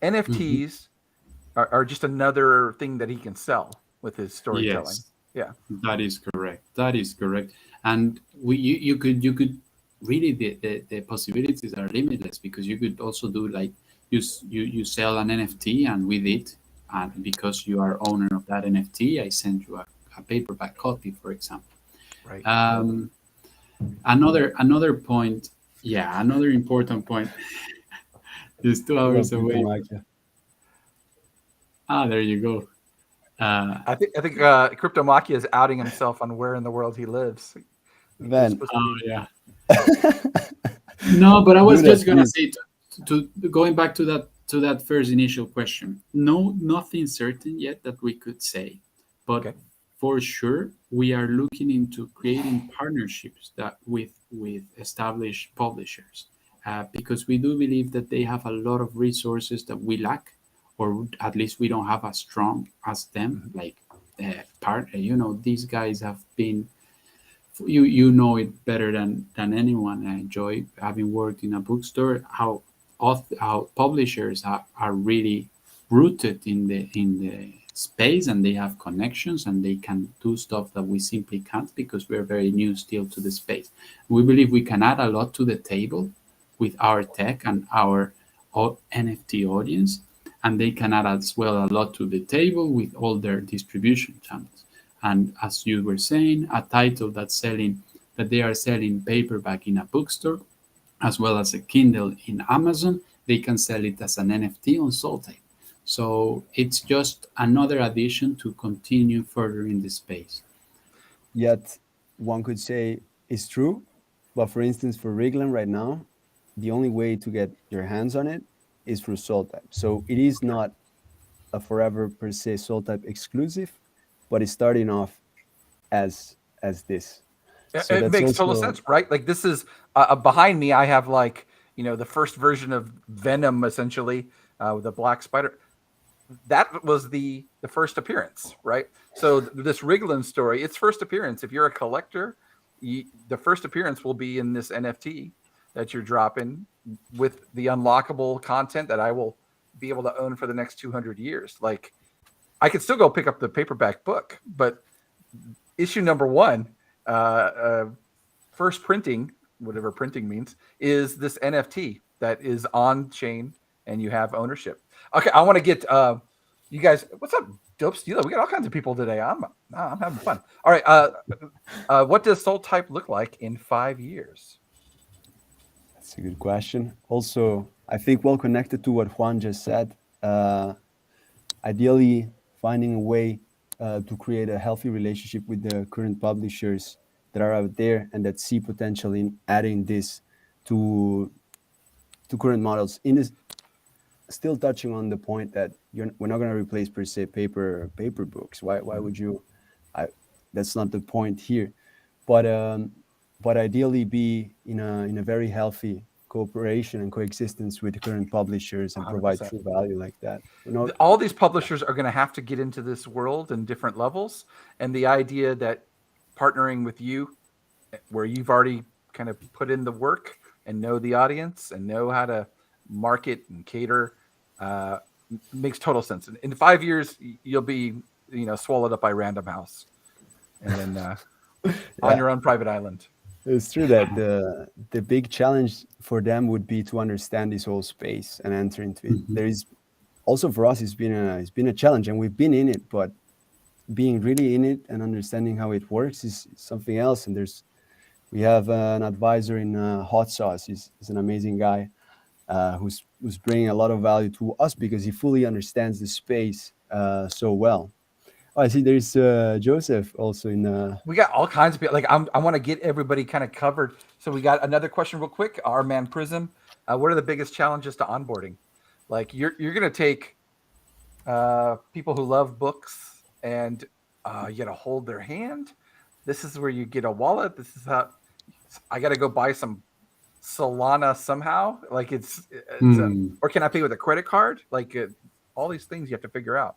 [SPEAKER 1] NFTs are just another thing that he can sell with his storytelling.
[SPEAKER 2] Yes,
[SPEAKER 1] Yeah.
[SPEAKER 2] that is correct. That is correct. And you could really the possibilities are limitless, because you could also do like you sell an NFT, and with it, and because you are owner of that NFT, I send you a paperback copy, for example.
[SPEAKER 1] Right.
[SPEAKER 2] Another point, yeah, another important point is 2 hours
[SPEAKER 3] Hello,
[SPEAKER 2] away.
[SPEAKER 3] Cryptomachia.
[SPEAKER 2] There you go.
[SPEAKER 1] I think Cryptomachia is outing himself on where in the world he lives. He's
[SPEAKER 3] Van,
[SPEAKER 1] supposed to be-
[SPEAKER 2] Yeah. No, but I was
[SPEAKER 3] Do that,
[SPEAKER 2] just gonna
[SPEAKER 3] please.
[SPEAKER 2] say to going back to that first initial question. No, nothing certain yet that we could say, but
[SPEAKER 1] Okay.
[SPEAKER 2] for sure we are looking into creating partnerships that with established publishers, because we do believe that they have a lot of resources that we lack, or at least we don't have as strong as them. Like these guys have been. You know it better than anyone. I enjoy having worked in a bookstore. How publishers are really rooted in the space, and they have connections, and they can do stuff that we simply can't, because we're very new still to the space. We believe we can add a lot to the table with our tech and our NFT audience, and they can add as well a lot to the table with all their distribution channels. And as you were saying, a title that they are selling paperback in a bookstore, as well as a Kindle in Amazon, they can sell it as an NFT on Soltype. So it's just another addition to continue further in the space.
[SPEAKER 3] yet one could say it's true, but for instance, for Rigland right now, the only way to get your hands on it is through Soltype. So it is not a forever per se Soltype exclusive, but it's starting off as this. So
[SPEAKER 1] It
[SPEAKER 3] that's
[SPEAKER 1] makes total
[SPEAKER 3] also
[SPEAKER 1] sense, right? Like this is behind me. I have like the first version of Venom, essentially, with the black spider. That was the first appearance, right? So this Rigland story, its first appearance. If you're a collector, the first appearance will be in this NFT that you're dropping with the unlockable content that I will be able to own for the next 200 years. Like I could still go pick up the paperback book, but issue number one, first printing, whatever printing means, is this NFT that is on chain and you have ownership. Okay, I want to get you guys. What's up, Dope Stealer? We got all kinds of people today. I'm having fun. All right, what does Soltype look like in 5 years?
[SPEAKER 3] That's a good question. Also, I think well connected to what Juan just said. Ideally, finding a way to create a healthy relationship with the current publishers that are out there and that see potential in adding this to current models. In this, still touching on the point that we're not going to replace per se paper books. Why would you? That's not the point here. But ideally be in a very healthy cooperation and coexistence with the current publishers and provide
[SPEAKER 1] 100%.
[SPEAKER 3] true value like that.
[SPEAKER 1] All these publishers are going to have to get into this world in different levels, and the idea that partnering with you, where you've already kind of put in the work and know the audience and know how to market and cater, makes total sense. In 5 years, you'll be swallowed up by Random House, and then on your own private island.
[SPEAKER 3] It's true that the big challenge for them would be to understand this whole space and enter into it. There is also for us, it's been a challenge, and we've been in it, but being really in it and understanding how it works is something else. And we have an advisor in Hot Sauce. He's an amazing guy who's bringing a lot of value to us because he fully understands the space so well. Oh, I see there's Joseph also in.
[SPEAKER 1] We got all kinds of people. Like I want to get everybody kind of covered. So we got another question real quick. Our man Prism. What are the biggest challenges to onboarding? Like you're gonna take people who love books and you gotta hold their hand. This is where you get a wallet. This is how I gotta go buy some Solana somehow. Like or can I pay with a credit card? Like all these things you have to figure out.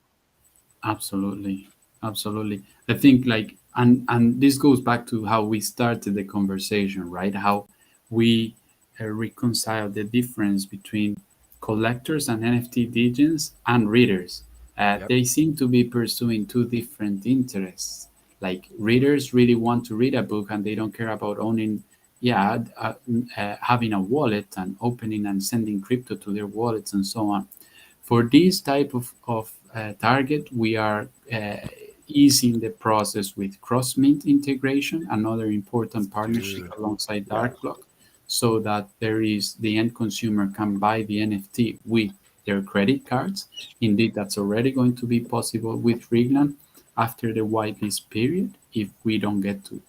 [SPEAKER 2] Absolutely. I think like and this goes back to how we started the conversation, right? How we reconcile the difference between collectors and NFT degens and readers.
[SPEAKER 1] Yep.
[SPEAKER 2] They seem to be pursuing two different interests. Like readers really want to read a book and they don't care about owning, having a wallet and opening and sending crypto to their wallets and so on. For this type of target, we are easing the process with cross-mint integration, another important partnership
[SPEAKER 1] Dude.
[SPEAKER 2] alongside
[SPEAKER 1] Yeah.
[SPEAKER 2] Darkblock, so that the end consumer can buy the NFT with their credit cards. Indeed, that's already going to be possible with Rigland after the whitelist period, if we don't get to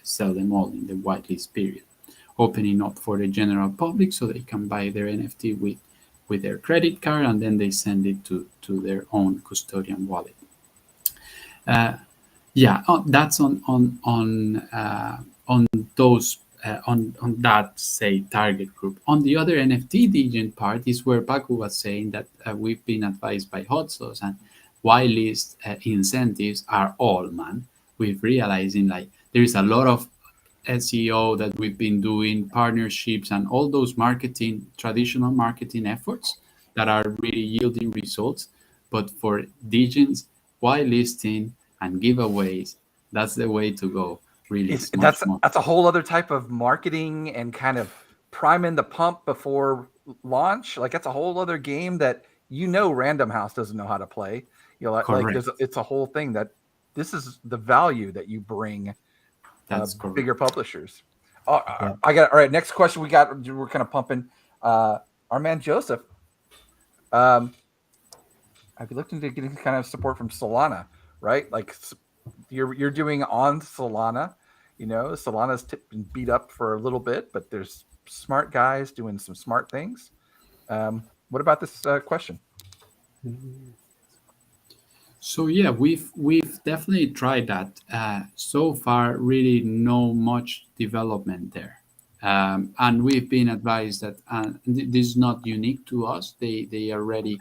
[SPEAKER 2] sell them all in the whitelist period, opening up for the general public so they can buy their NFT with their credit card, and then they send it to their own custodian wallet. That's on those on that, say, target group. On the other NFT degen part is where Paco was saying that we've been advised by hot sauce, and whitelist incentives are all, man. We're realizing like there is a lot of SEO that we've been doing, partnerships, and all those traditional marketing efforts that are really yielding results. But for degens, whitelisting and giveaways, that's the way to go. Really,
[SPEAKER 1] That's a whole other type of marketing and kind of priming the pump before launch. Like that's a whole other game that Random House doesn't know how to play. It's a whole thing that this is the value that you bring.
[SPEAKER 2] That's
[SPEAKER 1] bigger publishers. I got all right. Next question we're kind of pumping. Our man Joseph. I've been looking to getting kind of support from Solana, right? Like you're doing on Solana. Solana's been beat up for a little bit, but there's smart guys doing some smart things. What about this question?
[SPEAKER 2] So yeah, we've definitely tried that. So far, really no much development there, and we've been advised that this is not unique to us. They already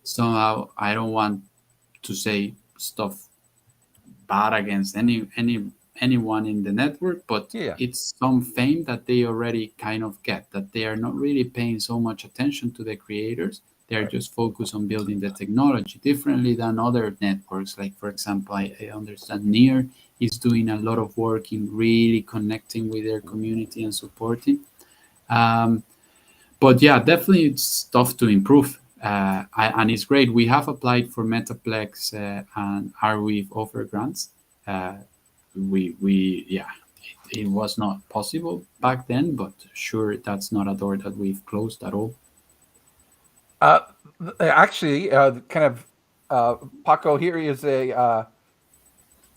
[SPEAKER 2] somehow, I don't want to say stuff bad against anyone in the network, but it's some fame that they already kind of get, that they are not really paying so much attention to the creators. They're just focused on building the technology differently than other networks. Like, for example, I understand Near is doing a lot of work in really connecting with their community and supporting. But yeah, definitely it's tough to improve. And it's great. We have applied for Metaplex and Arweave offer grants. It was not possible back then, but sure, that's not a door that we've closed at all.
[SPEAKER 1] Actually, Paco here is a.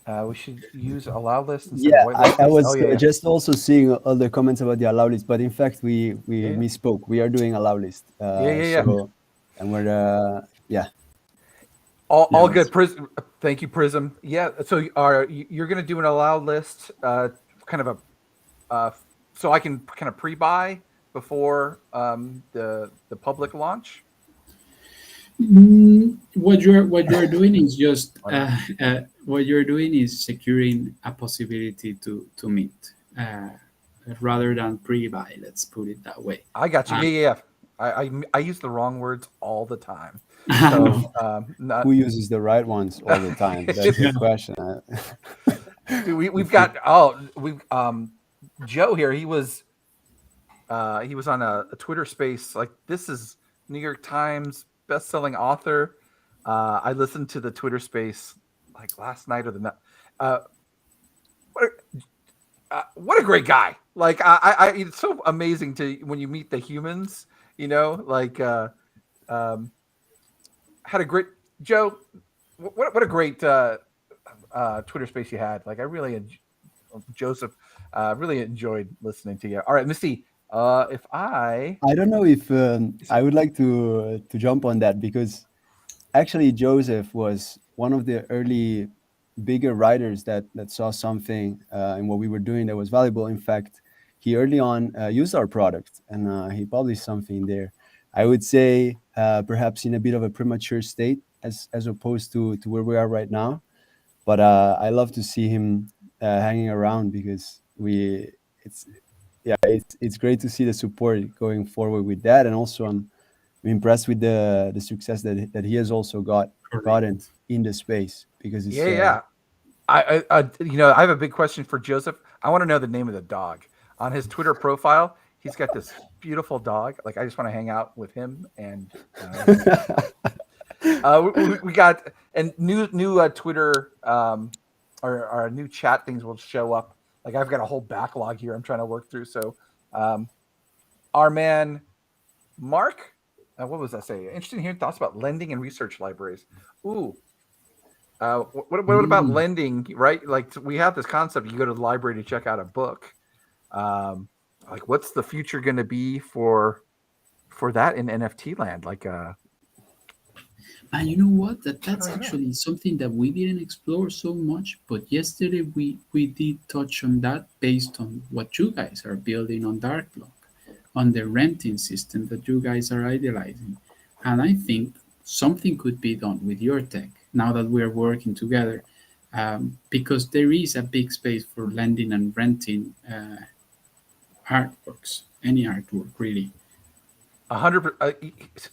[SPEAKER 1] We should use allow list instead of whitelist.
[SPEAKER 3] I was just also seeing all the comments about the allow list, but in fact we misspoke. We are doing allow list. So, and we're
[SPEAKER 1] all good. Thank you, Prism. Yeah. So you're going to do an allow list, kind of so I can kind of pre-buy before the public launch.
[SPEAKER 2] What you're doing is just what you're doing is securing a possibility to mint rather than pre-buy. Let's put it that way.
[SPEAKER 1] I got you. I use the wrong words all the time. So,
[SPEAKER 3] who uses the right ones all the time? That's the question.
[SPEAKER 1] We've got Joe here. He was on a Twitter space. Like, this is New York Times best-selling author. I listened to the Twitter space like last night or the night. What a great guy! Like, it's so amazing when you meet the humans. Had a great Joe. What a great Twitter space you had. Like, I really Joseph really enjoyed listening to you. All right, Misty. If I
[SPEAKER 3] don't know if I would like to jump on that, because actually Joseph was one of the early bigger writers that saw something in what we were doing that was valuable. In fact, he early on used our product and he published something there. I would say perhaps in a bit of a premature state as opposed to where we are right now. but I love to see him hanging around because it's great to see the support going forward with that, and also I'm impressed with the success that he has also gotten
[SPEAKER 2] Correct.
[SPEAKER 3] in the space, because it's
[SPEAKER 1] Yeah. I have a big question for Joseph. I want to know the name of the dog on his Twitter profile. He's got this beautiful dog. Like, I just want to hang out with him. And we got and new Twitter or our new chat things will show up. Like, I've got a whole backlog here I'm trying to work through. So our man Mark, what was that say? Interested in hearing thoughts about lending and research libraries. Ooh. What about lending, right? Like, we have this concept, you go to the library to check out a book. Like, what's the future going to be for that in NFT land? Like,
[SPEAKER 2] And you know what? That's
[SPEAKER 1] know.
[SPEAKER 2] actually something that we didn't explore so much, but yesterday we did touch on that based on what you guys are building on Darkblock, on the renting system that you guys are idealizing. And I think something could be done with your tech now that we're working together, because there is a big space for lending and renting artworks, any artwork really.
[SPEAKER 1] 100.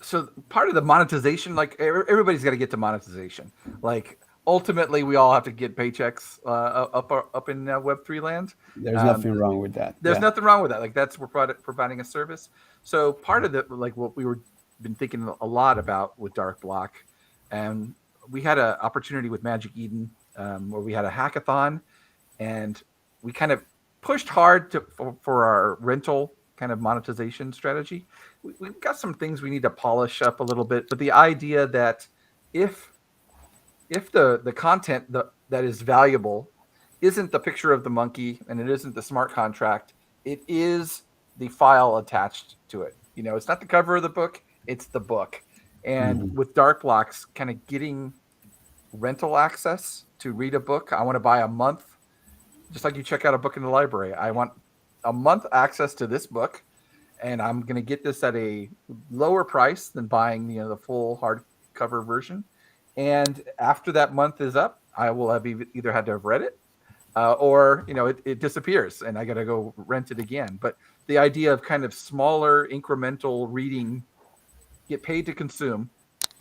[SPEAKER 1] So part of the monetization, like, everybody's got to get to monetization. Like, ultimately, we all have to get paychecks up in Web3 land.
[SPEAKER 3] There's nothing wrong with that.
[SPEAKER 1] There's nothing wrong with that. Like, we're providing a service. So part of the, like, what we were been thinking a lot about with Darkblock, and we had an opportunity with Magic Eden where we had a hackathon, and we kind of pushed hard for our rental kind of monetization strategy. We've got some things we need to polish up a little bit, but the idea that if the content that is valuable isn't the picture of the monkey and it isn't the smart contract, it is the file attached to it. It's not the cover of the book, it's the book. And with Darkblocks kind of getting rental access to read a book, I want to buy a month, just like you check out a book in the library. I want a month access to this book, and I'm going to get this at a lower price than buying the full hardcover version. And after that month is up, I will have either had to have read it, or it disappears and I got to go rent it again. But the idea of kind of smaller incremental reading, get paid to consume.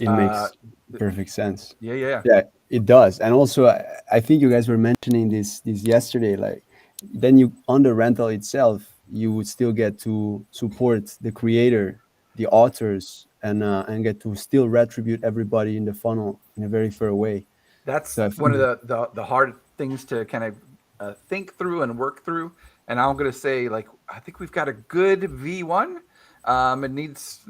[SPEAKER 3] It makes perfect sense.
[SPEAKER 1] Yeah,
[SPEAKER 3] it does. And also, I think you guys were mentioning this yesterday. Like, then you, on the rental itself, you would still get to support the creator, the authors, and get to still retribute everybody in the funnel in a very fair way.
[SPEAKER 1] That's one of the hard things to kind of think through and work through. And I'm going to say, like, I think we've got a good V1. It needs,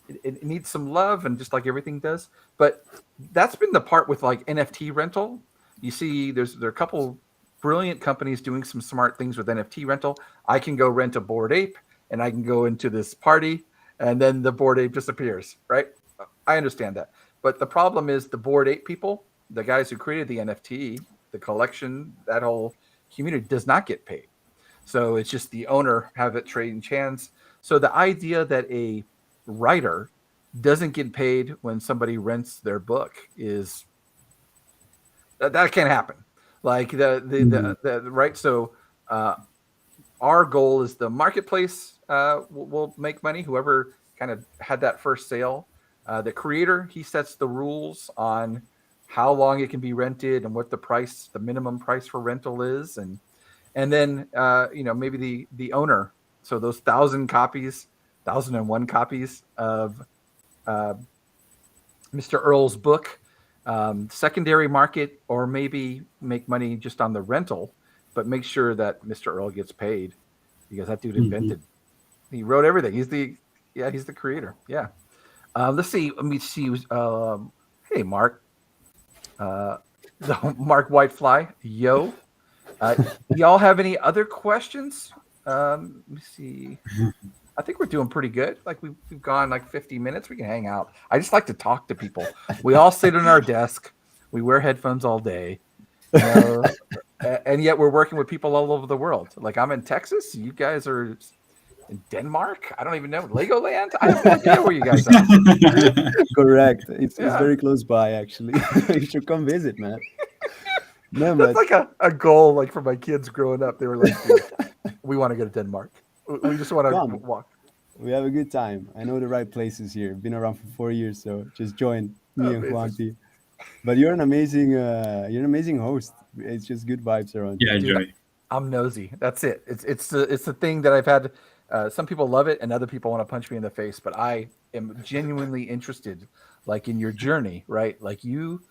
[SPEAKER 1] it needs some love, and just like everything does. But that's been the part with, like, NFT rental. You see, there are a couple brilliant companies doing some smart things with NFT rental. I can go rent a Bored Ape, and I can go into this party, and then the Bored Ape disappears, right? I understand that. But the problem is the Bored Ape people, the guys who created the NFT, the collection, that whole community does not get paid. So it's just the owner have it trading hands. So the idea that a writer doesn't get paid when somebody rents their book is that can't happen. Like the right. So our goal is the marketplace will make money. Whoever kind of had that first sale, the creator, he sets the rules on how long it can be rented and what the minimum price for rental is, and then maybe the owner. So those 1,001 copies of Mr. Earl's book, secondary market, or maybe make money just on the rental, but make sure that Mr. Earl gets paid, because that dude invented. He wrote everything. He's the creator. Yeah. Let's see. Let me see. Hey, Mark. The Mark Whitefly. Yo. Y'all have any other questions? Let me see. I think we're doing pretty good. Like, we've gone like 50 minutes. We can hang out. I just like to talk to people. We all sit on our desk. We wear headphones all day. And yet we're working with people all over the world. Like, I'm in Texas. You guys are in Denmark. I don't even know. Legoland. I have no idea where you guys are.
[SPEAKER 3] Correct. It's
[SPEAKER 1] Yeah.
[SPEAKER 3] very close by, actually. You should come visit, man. No,
[SPEAKER 1] That's
[SPEAKER 3] but
[SPEAKER 1] like a goal. Like for my kids growing up, they were like, "Dude, we want to go to Denmark. We just want to
[SPEAKER 3] come.
[SPEAKER 1] walk."
[SPEAKER 3] We have a good time. I know the right places here. Been around for 4 years, so just join me and Juan
[SPEAKER 1] Amazing.
[SPEAKER 3] T. But you're an amazing host. It's just good vibes around
[SPEAKER 2] Yeah,
[SPEAKER 3] here.
[SPEAKER 1] Dude,
[SPEAKER 2] Joy.
[SPEAKER 1] I'm nosy. That's it. It's the thing that I've had. Some people love it, and other people want to punch me in the face. But I am genuinely interested, like in your journey, right? Like you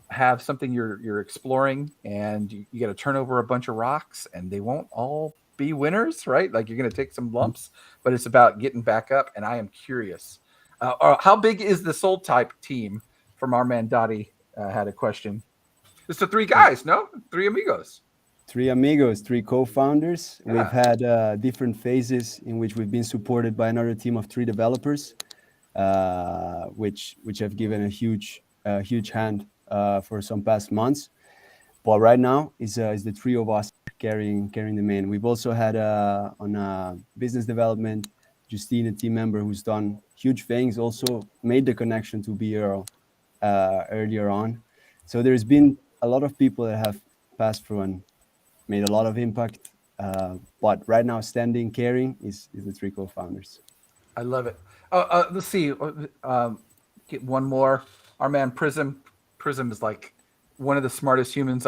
[SPEAKER 1] have something you're exploring, and you got to turn over a bunch of rocks, and they won't all be winners, right? Like you're going to take some lumps, but it's about getting back up. And I am curious, how big is the Soltype team? From our man Dottie had a question. It's the three guys, no? Three amigos.
[SPEAKER 3] 3 amigos, 3 co-founders.
[SPEAKER 1] Yeah.
[SPEAKER 3] We've had different phases in which we've been supported by another team of 3 developers, which have given a huge hand for some past months. But right now is the three of us carrying the main. We've also had on business development, Justine, a team member who's done huge things, also made the connection to BRL earlier on. So there's been a lot of people that have passed through and made a lot of impact. But right now, standing, carrying is the 3 co-founders.
[SPEAKER 1] I love it. Let's see. Get one more. Our man Prism. Prism is like one of the smartest humans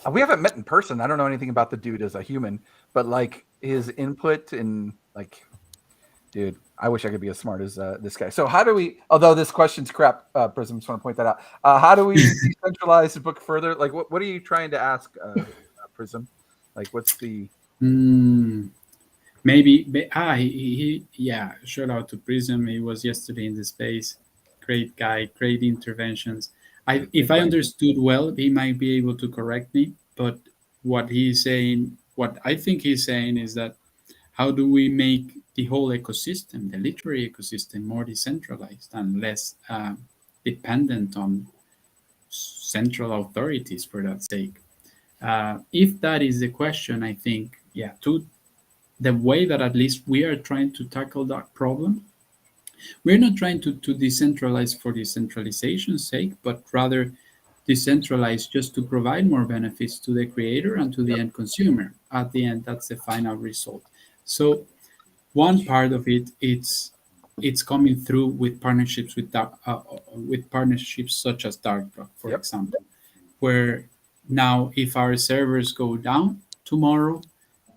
[SPEAKER 1] we haven't met in person. I don't know anything about the dude as a human, but like his input and like, dude, I wish I could be as smart as this guy. So how do we, although this question's crap, Prism, just want to point that out. How do we decentralize the book further? Like what are you trying to ask, Prism? Like what's the...
[SPEAKER 2] Maybe yeah, shout out to Prism. He was yesterday in the space. Great guy, great interventions. If I understood well, he might be able to correct me, but what I think he's saying is that how do we make the whole ecosystem, the literary ecosystem, more decentralized and less dependent on central authorities for that sake? If that is the question, I think, the way that at least we are trying to tackle that problem, we're not trying to decentralize for decentralization's sake, but rather decentralize just to provide more benefits to the creator and to the end consumer. At the end, that's the final result. So one part of it's coming through with partnerships with partnerships such as Darkblock, for example, where now if our servers go down tomorrow,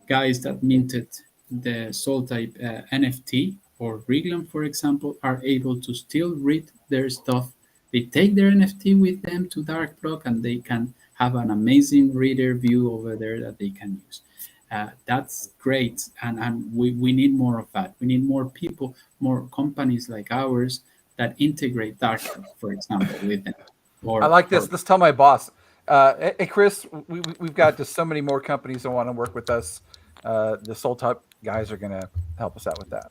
[SPEAKER 2] guys that minted the Soltype NFT or Reglum, for example, are able to still read their stuff. They take their NFT with them to Darkblock, and they can have an amazing reader view over there that they can use. That's great, and we need more of that. We need more people, more companies like ours that integrate Darkblock, for example, with them.
[SPEAKER 1] I like this. Let's tell my boss. Hey, Chris, we've got just so many more companies that want to work with us. The Soltype guys are going to help us out with that.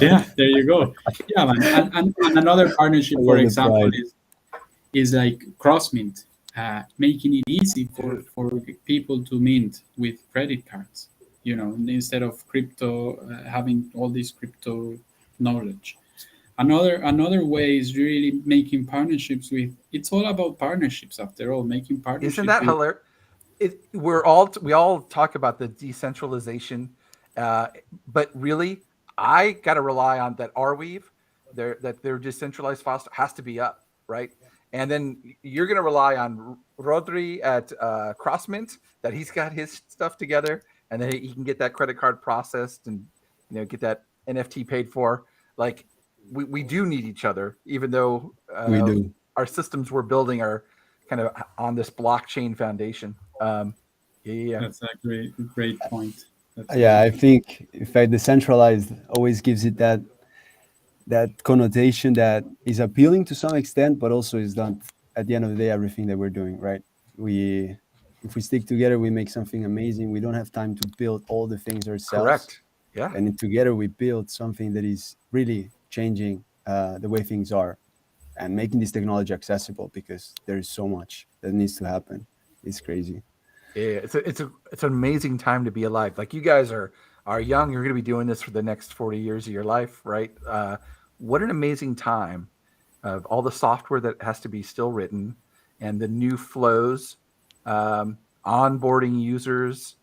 [SPEAKER 2] Yeah, there you go. Yeah, man. And another partnership, for example, is like Crossmint, making it easy for people to mint with credit cards. You know, instead of crypto, having all this crypto knowledge. Another way is really making partnerships with. It's all about partnerships, after all. Making partnerships.
[SPEAKER 1] Isn't that hilarious? We all talk about the decentralization, but really, I got to rely on that Arweave, their decentralized file has to be up, right? And then you're going to rely on Rodri at Crossmint, that he's got his stuff together, and then he can get that credit card processed and get that NFT paid for. Like we do need each other, even though
[SPEAKER 3] we do.
[SPEAKER 1] Our systems we're building are kind of on this blockchain foundation.
[SPEAKER 2] That's a great point.
[SPEAKER 3] I think in fact decentralized always gives it that connotation that is appealing to some extent, but also is not at the end of the day everything that we're doing, right? If we stick together, we make something amazing. We don't have time to build all the things ourselves.
[SPEAKER 1] Correct. Yeah.
[SPEAKER 3] And together we build something that is really changing the way things are and making this technology accessible, because there is so much that needs to happen. It's crazy.
[SPEAKER 1] Yeah, it's an amazing time to be alive. Like you guys are are young, you're going to be doing this for the next 40 years of your life, right? What an amazing time of all the software that has to be still written and the new flows, onboarding users,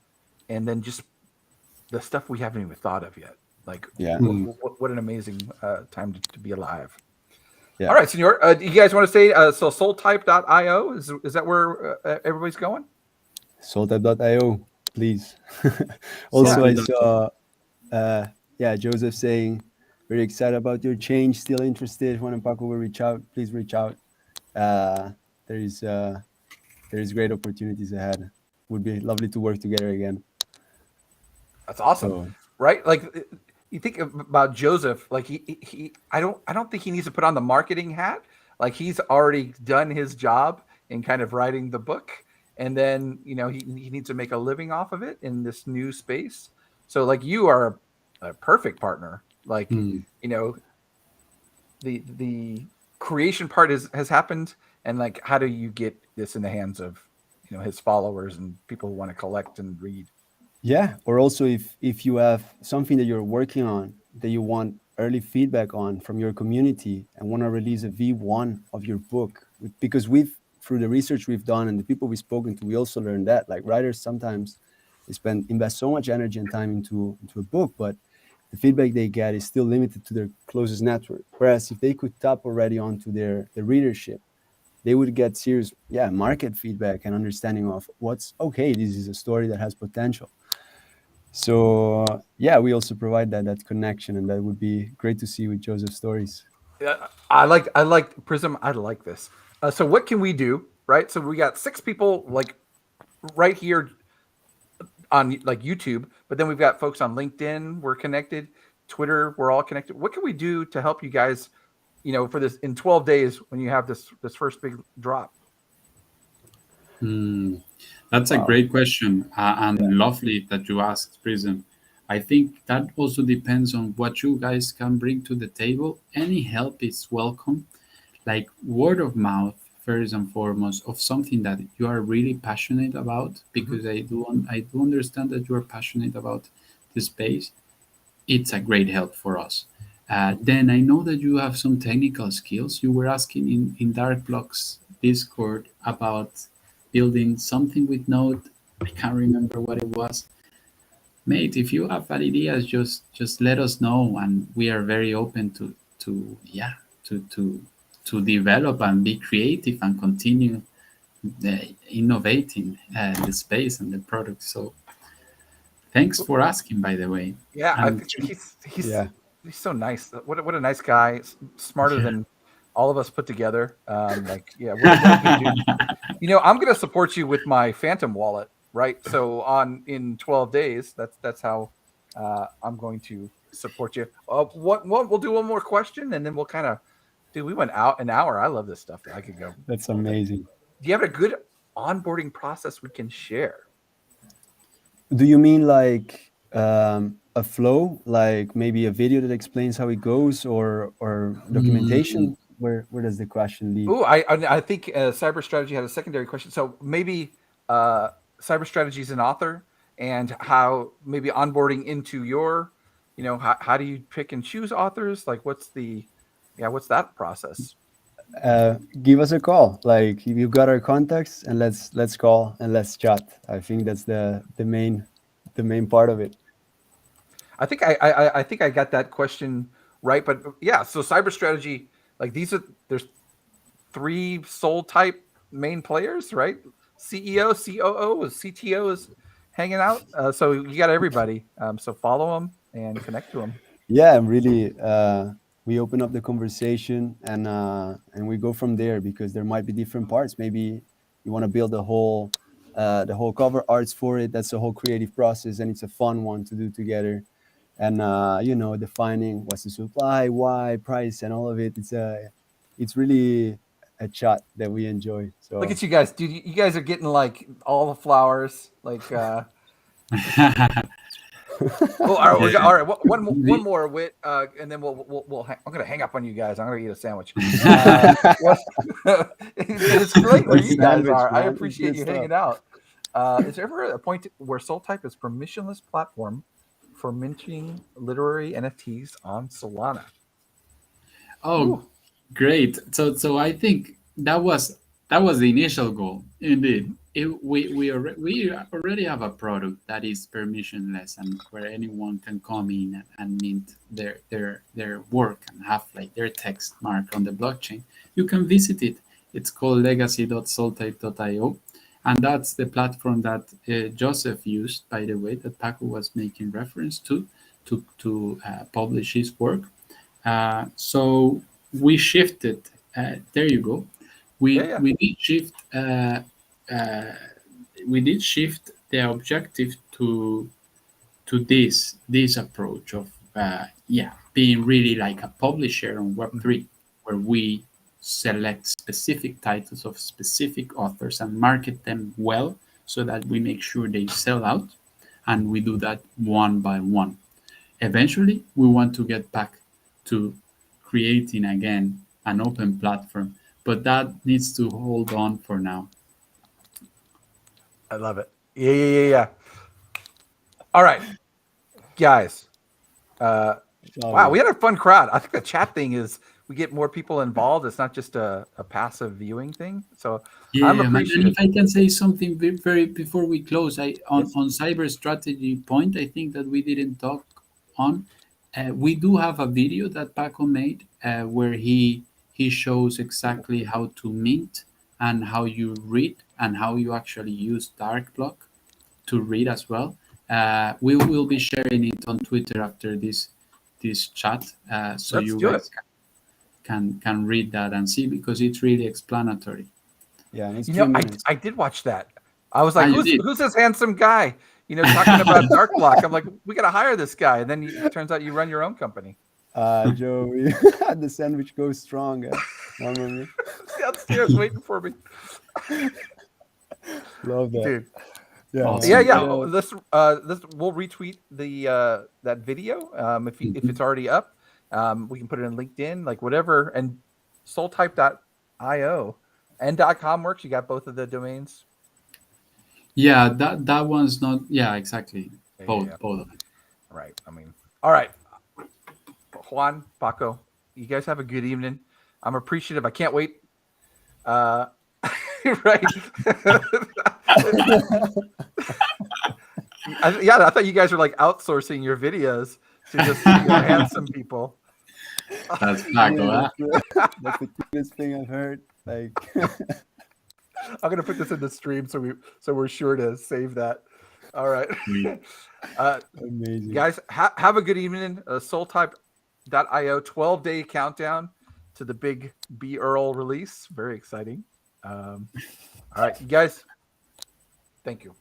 [SPEAKER 1] and then just the stuff we haven't even thought of yet. Like,
[SPEAKER 3] Yeah.
[SPEAKER 1] what an amazing time to be alive.
[SPEAKER 3] Yeah.
[SPEAKER 1] All right, Senor, do you guys want to say, so Soltype.io, is that where everybody's going?
[SPEAKER 3] Soltype.io, please. Also, I
[SPEAKER 2] Soltype.io.
[SPEAKER 3] saw, Joseph saying, very excited about your change, still interested. Juan and Paco will reach out. Please reach out. There is great opportunities ahead. Would be lovely to work together again.
[SPEAKER 1] That's awesome,
[SPEAKER 3] So,
[SPEAKER 1] right? Like, you think about Joseph, like I don't think he needs to put on the marketing hat. Like, he's already done his job in kind of writing the book, and then he needs to make a living off of it in this new space. So, like, you are a perfect partner. Like, the creation part has happened, and like, how do you get this in the hands of his followers and people who want to collect and read?
[SPEAKER 3] yeah, or also if you have something that you're working on that you want early feedback on from your community and want to release a V1 of your book, because through the research we've done and the people we've spoken to, we also learned that like writers sometimes invest so much energy and time into a book, but the feedback they get is still limited to their closest network. Whereas if they could tap already onto their readership, they would get serious market feedback and understanding of what's okay, this is a story that has potential. So we also provide that connection, and that would be great to see with Joseph's stories.
[SPEAKER 1] Yeah, I like Prism. I like this. So what can we do, right? So we got 6 people like right here on like YouTube, but then we've got folks on LinkedIn. We're connected. Twitter, we're all connected. What can we do to help you guys, for this in 12 days when you have this first big drop?
[SPEAKER 2] That's a great question, and lovely that you asked, Prism. I think that also depends on what you guys can bring to the table. Any help is welcome, like word of mouth first and foremost of something that you are really passionate about, because I do understand that you are passionate about the space. It's a great help for us. Then I know that you have some technical skills. You were asking in Darkblock's Discord about building something with Node. I can't remember what it was. Mate, if you have ideas, just let us know, and we are very open to develop and be creative and continue innovating the space and the product. So thanks for asking, by the way.
[SPEAKER 1] Yeah, I
[SPEAKER 2] And
[SPEAKER 1] think he's so nice. What a nice guy. Smarter than all of us put together. What a good dude. I'm going to support you with my Phantom wallet, right? So in 12 days, that's how I'm going to support you. We'll do one more question, and then we'll kind of, we went out an hour. I love this stuff. I could go.
[SPEAKER 3] That's amazing.
[SPEAKER 1] Do you have a good onboarding process we can share?
[SPEAKER 3] Do you mean like a flow, like maybe a video that explains how it goes, or documentation? Where does the question lead?
[SPEAKER 1] Oh, I think Cyber Strategy had a secondary question. So maybe Cyber Strategy is an author, and how maybe onboarding into your, how do you pick and choose authors? Like, what's that process?
[SPEAKER 3] Give us a call. Like, you've got our contacts, and let's call and let's chat. I think that's the main part of it.
[SPEAKER 1] I think I got that question right, but yeah. So Cyber Strategy, like there's 3 Soltype main players, right? CEO, COO, CTO is hanging out. So you got everybody. So follow them and connect to them.
[SPEAKER 3] Yeah, I'm really. We open up the conversation and we go from there, because there might be different parts. Maybe you want to build the whole cover arts for it. That's a whole creative process, and it's a fun one to do together. And defining what's the supply, why, price, and all of it. It's really a chat that we enjoy. So
[SPEAKER 1] look at you guys, dude. You guys are getting like all the flowers. Like, all right. One more, Wit, and then we'll I'm gonna hang up on you guys. I'm gonna eat a sandwich. It's great where you guys are. I appreciate you hanging out. Is there ever a point where Soltype is permissionless platform for minting literary NFTs on Solana.
[SPEAKER 2] Oh,
[SPEAKER 1] Ooh.
[SPEAKER 2] great! So I think that was the initial goal. Indeed, we already have a product that is permissionless and where anyone can come in and mint their work and have like their text mark on the blockchain. You can visit it. It's called legacy.soltype.io, and that's the platform that Joseph used, by the way, that Paco was making reference to publish his work. So we shifted. There you go.
[SPEAKER 1] Yeah.
[SPEAKER 2] We did shift. Uh, we did shift the objective to this approach of being really like a publisher on Web3, where we select specific titles of specific authors and market them well so that we make sure they sell out, and we do that one by one. Eventually, we want to get back to creating again an open platform, but that needs to hold on for now.
[SPEAKER 1] I love it. Yeah. All right, guys. Wow, we had a fun crowd. I think the chat thing is we get more people involved. It's not just a passive viewing thing. So I'm
[SPEAKER 2] And
[SPEAKER 1] appreciative.
[SPEAKER 2] if I can say something very before we close, on cyber strategy point, I think that we didn't talk on. We do have a video that Paco made where he shows exactly how to mint and how you read and how you actually use Darkblock to read as well. We will be sharing it on Twitter after this chat, so
[SPEAKER 1] Let's
[SPEAKER 2] you
[SPEAKER 1] do
[SPEAKER 2] guys can read that and see, because it's really explanatory.
[SPEAKER 3] Yeah, and it's
[SPEAKER 1] You know,
[SPEAKER 3] 3 minutes.
[SPEAKER 1] I did watch that. I was like,
[SPEAKER 2] you did?
[SPEAKER 1] who's this handsome guy? You know, talking about Darkblock. I'm like, we gotta hire this guy. And then it turns out you run your own company.
[SPEAKER 3] Joe, the sandwich goes strong. Remember?
[SPEAKER 1] Downstairs waiting for me.
[SPEAKER 3] Love that.
[SPEAKER 1] Dude.
[SPEAKER 3] Yeah,
[SPEAKER 2] Awesome.
[SPEAKER 1] Yeah. This we'll retweet the that video if it's already up. We can put it in LinkedIn, like whatever. And Soltype.io and .com works. You got both of the domains.
[SPEAKER 2] Yeah, that one's not. Yeah, exactly. Both of them.
[SPEAKER 1] Right. I mean, all right. Juan, Paco, you guys have a good evening. I'm appreciative. I can't wait. Right. I thought you guys were like outsourcing your videos to just handsome people.
[SPEAKER 2] That's Paco, huh?
[SPEAKER 3] That's the cutest thing I've heard. Like,
[SPEAKER 1] I'm gonna put this in the stream so we're sure to save that. All right.
[SPEAKER 3] amazing.
[SPEAKER 1] Guys, have a good evening. Soltype.io 12-day countdown to the big B Earl release. Very exciting. All right, you guys. Thank you.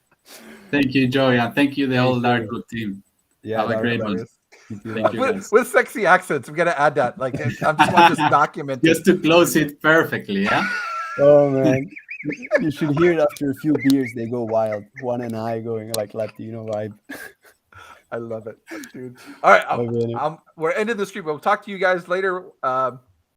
[SPEAKER 2] Thank you, Joey, and thank you, the whole Darkblock team.
[SPEAKER 3] Yeah,
[SPEAKER 2] Have a great one. Thank you, guys.
[SPEAKER 1] With sexy accents, we got to add that. Like, I just want this documented.
[SPEAKER 2] Just to close it perfectly, yeah?
[SPEAKER 3] Oh man, you should hear it after a few beers. They go wild. Juan and I going like Latino vibe.
[SPEAKER 1] I love it, dude. All right, we're ending the stream. We'll talk to you guys later.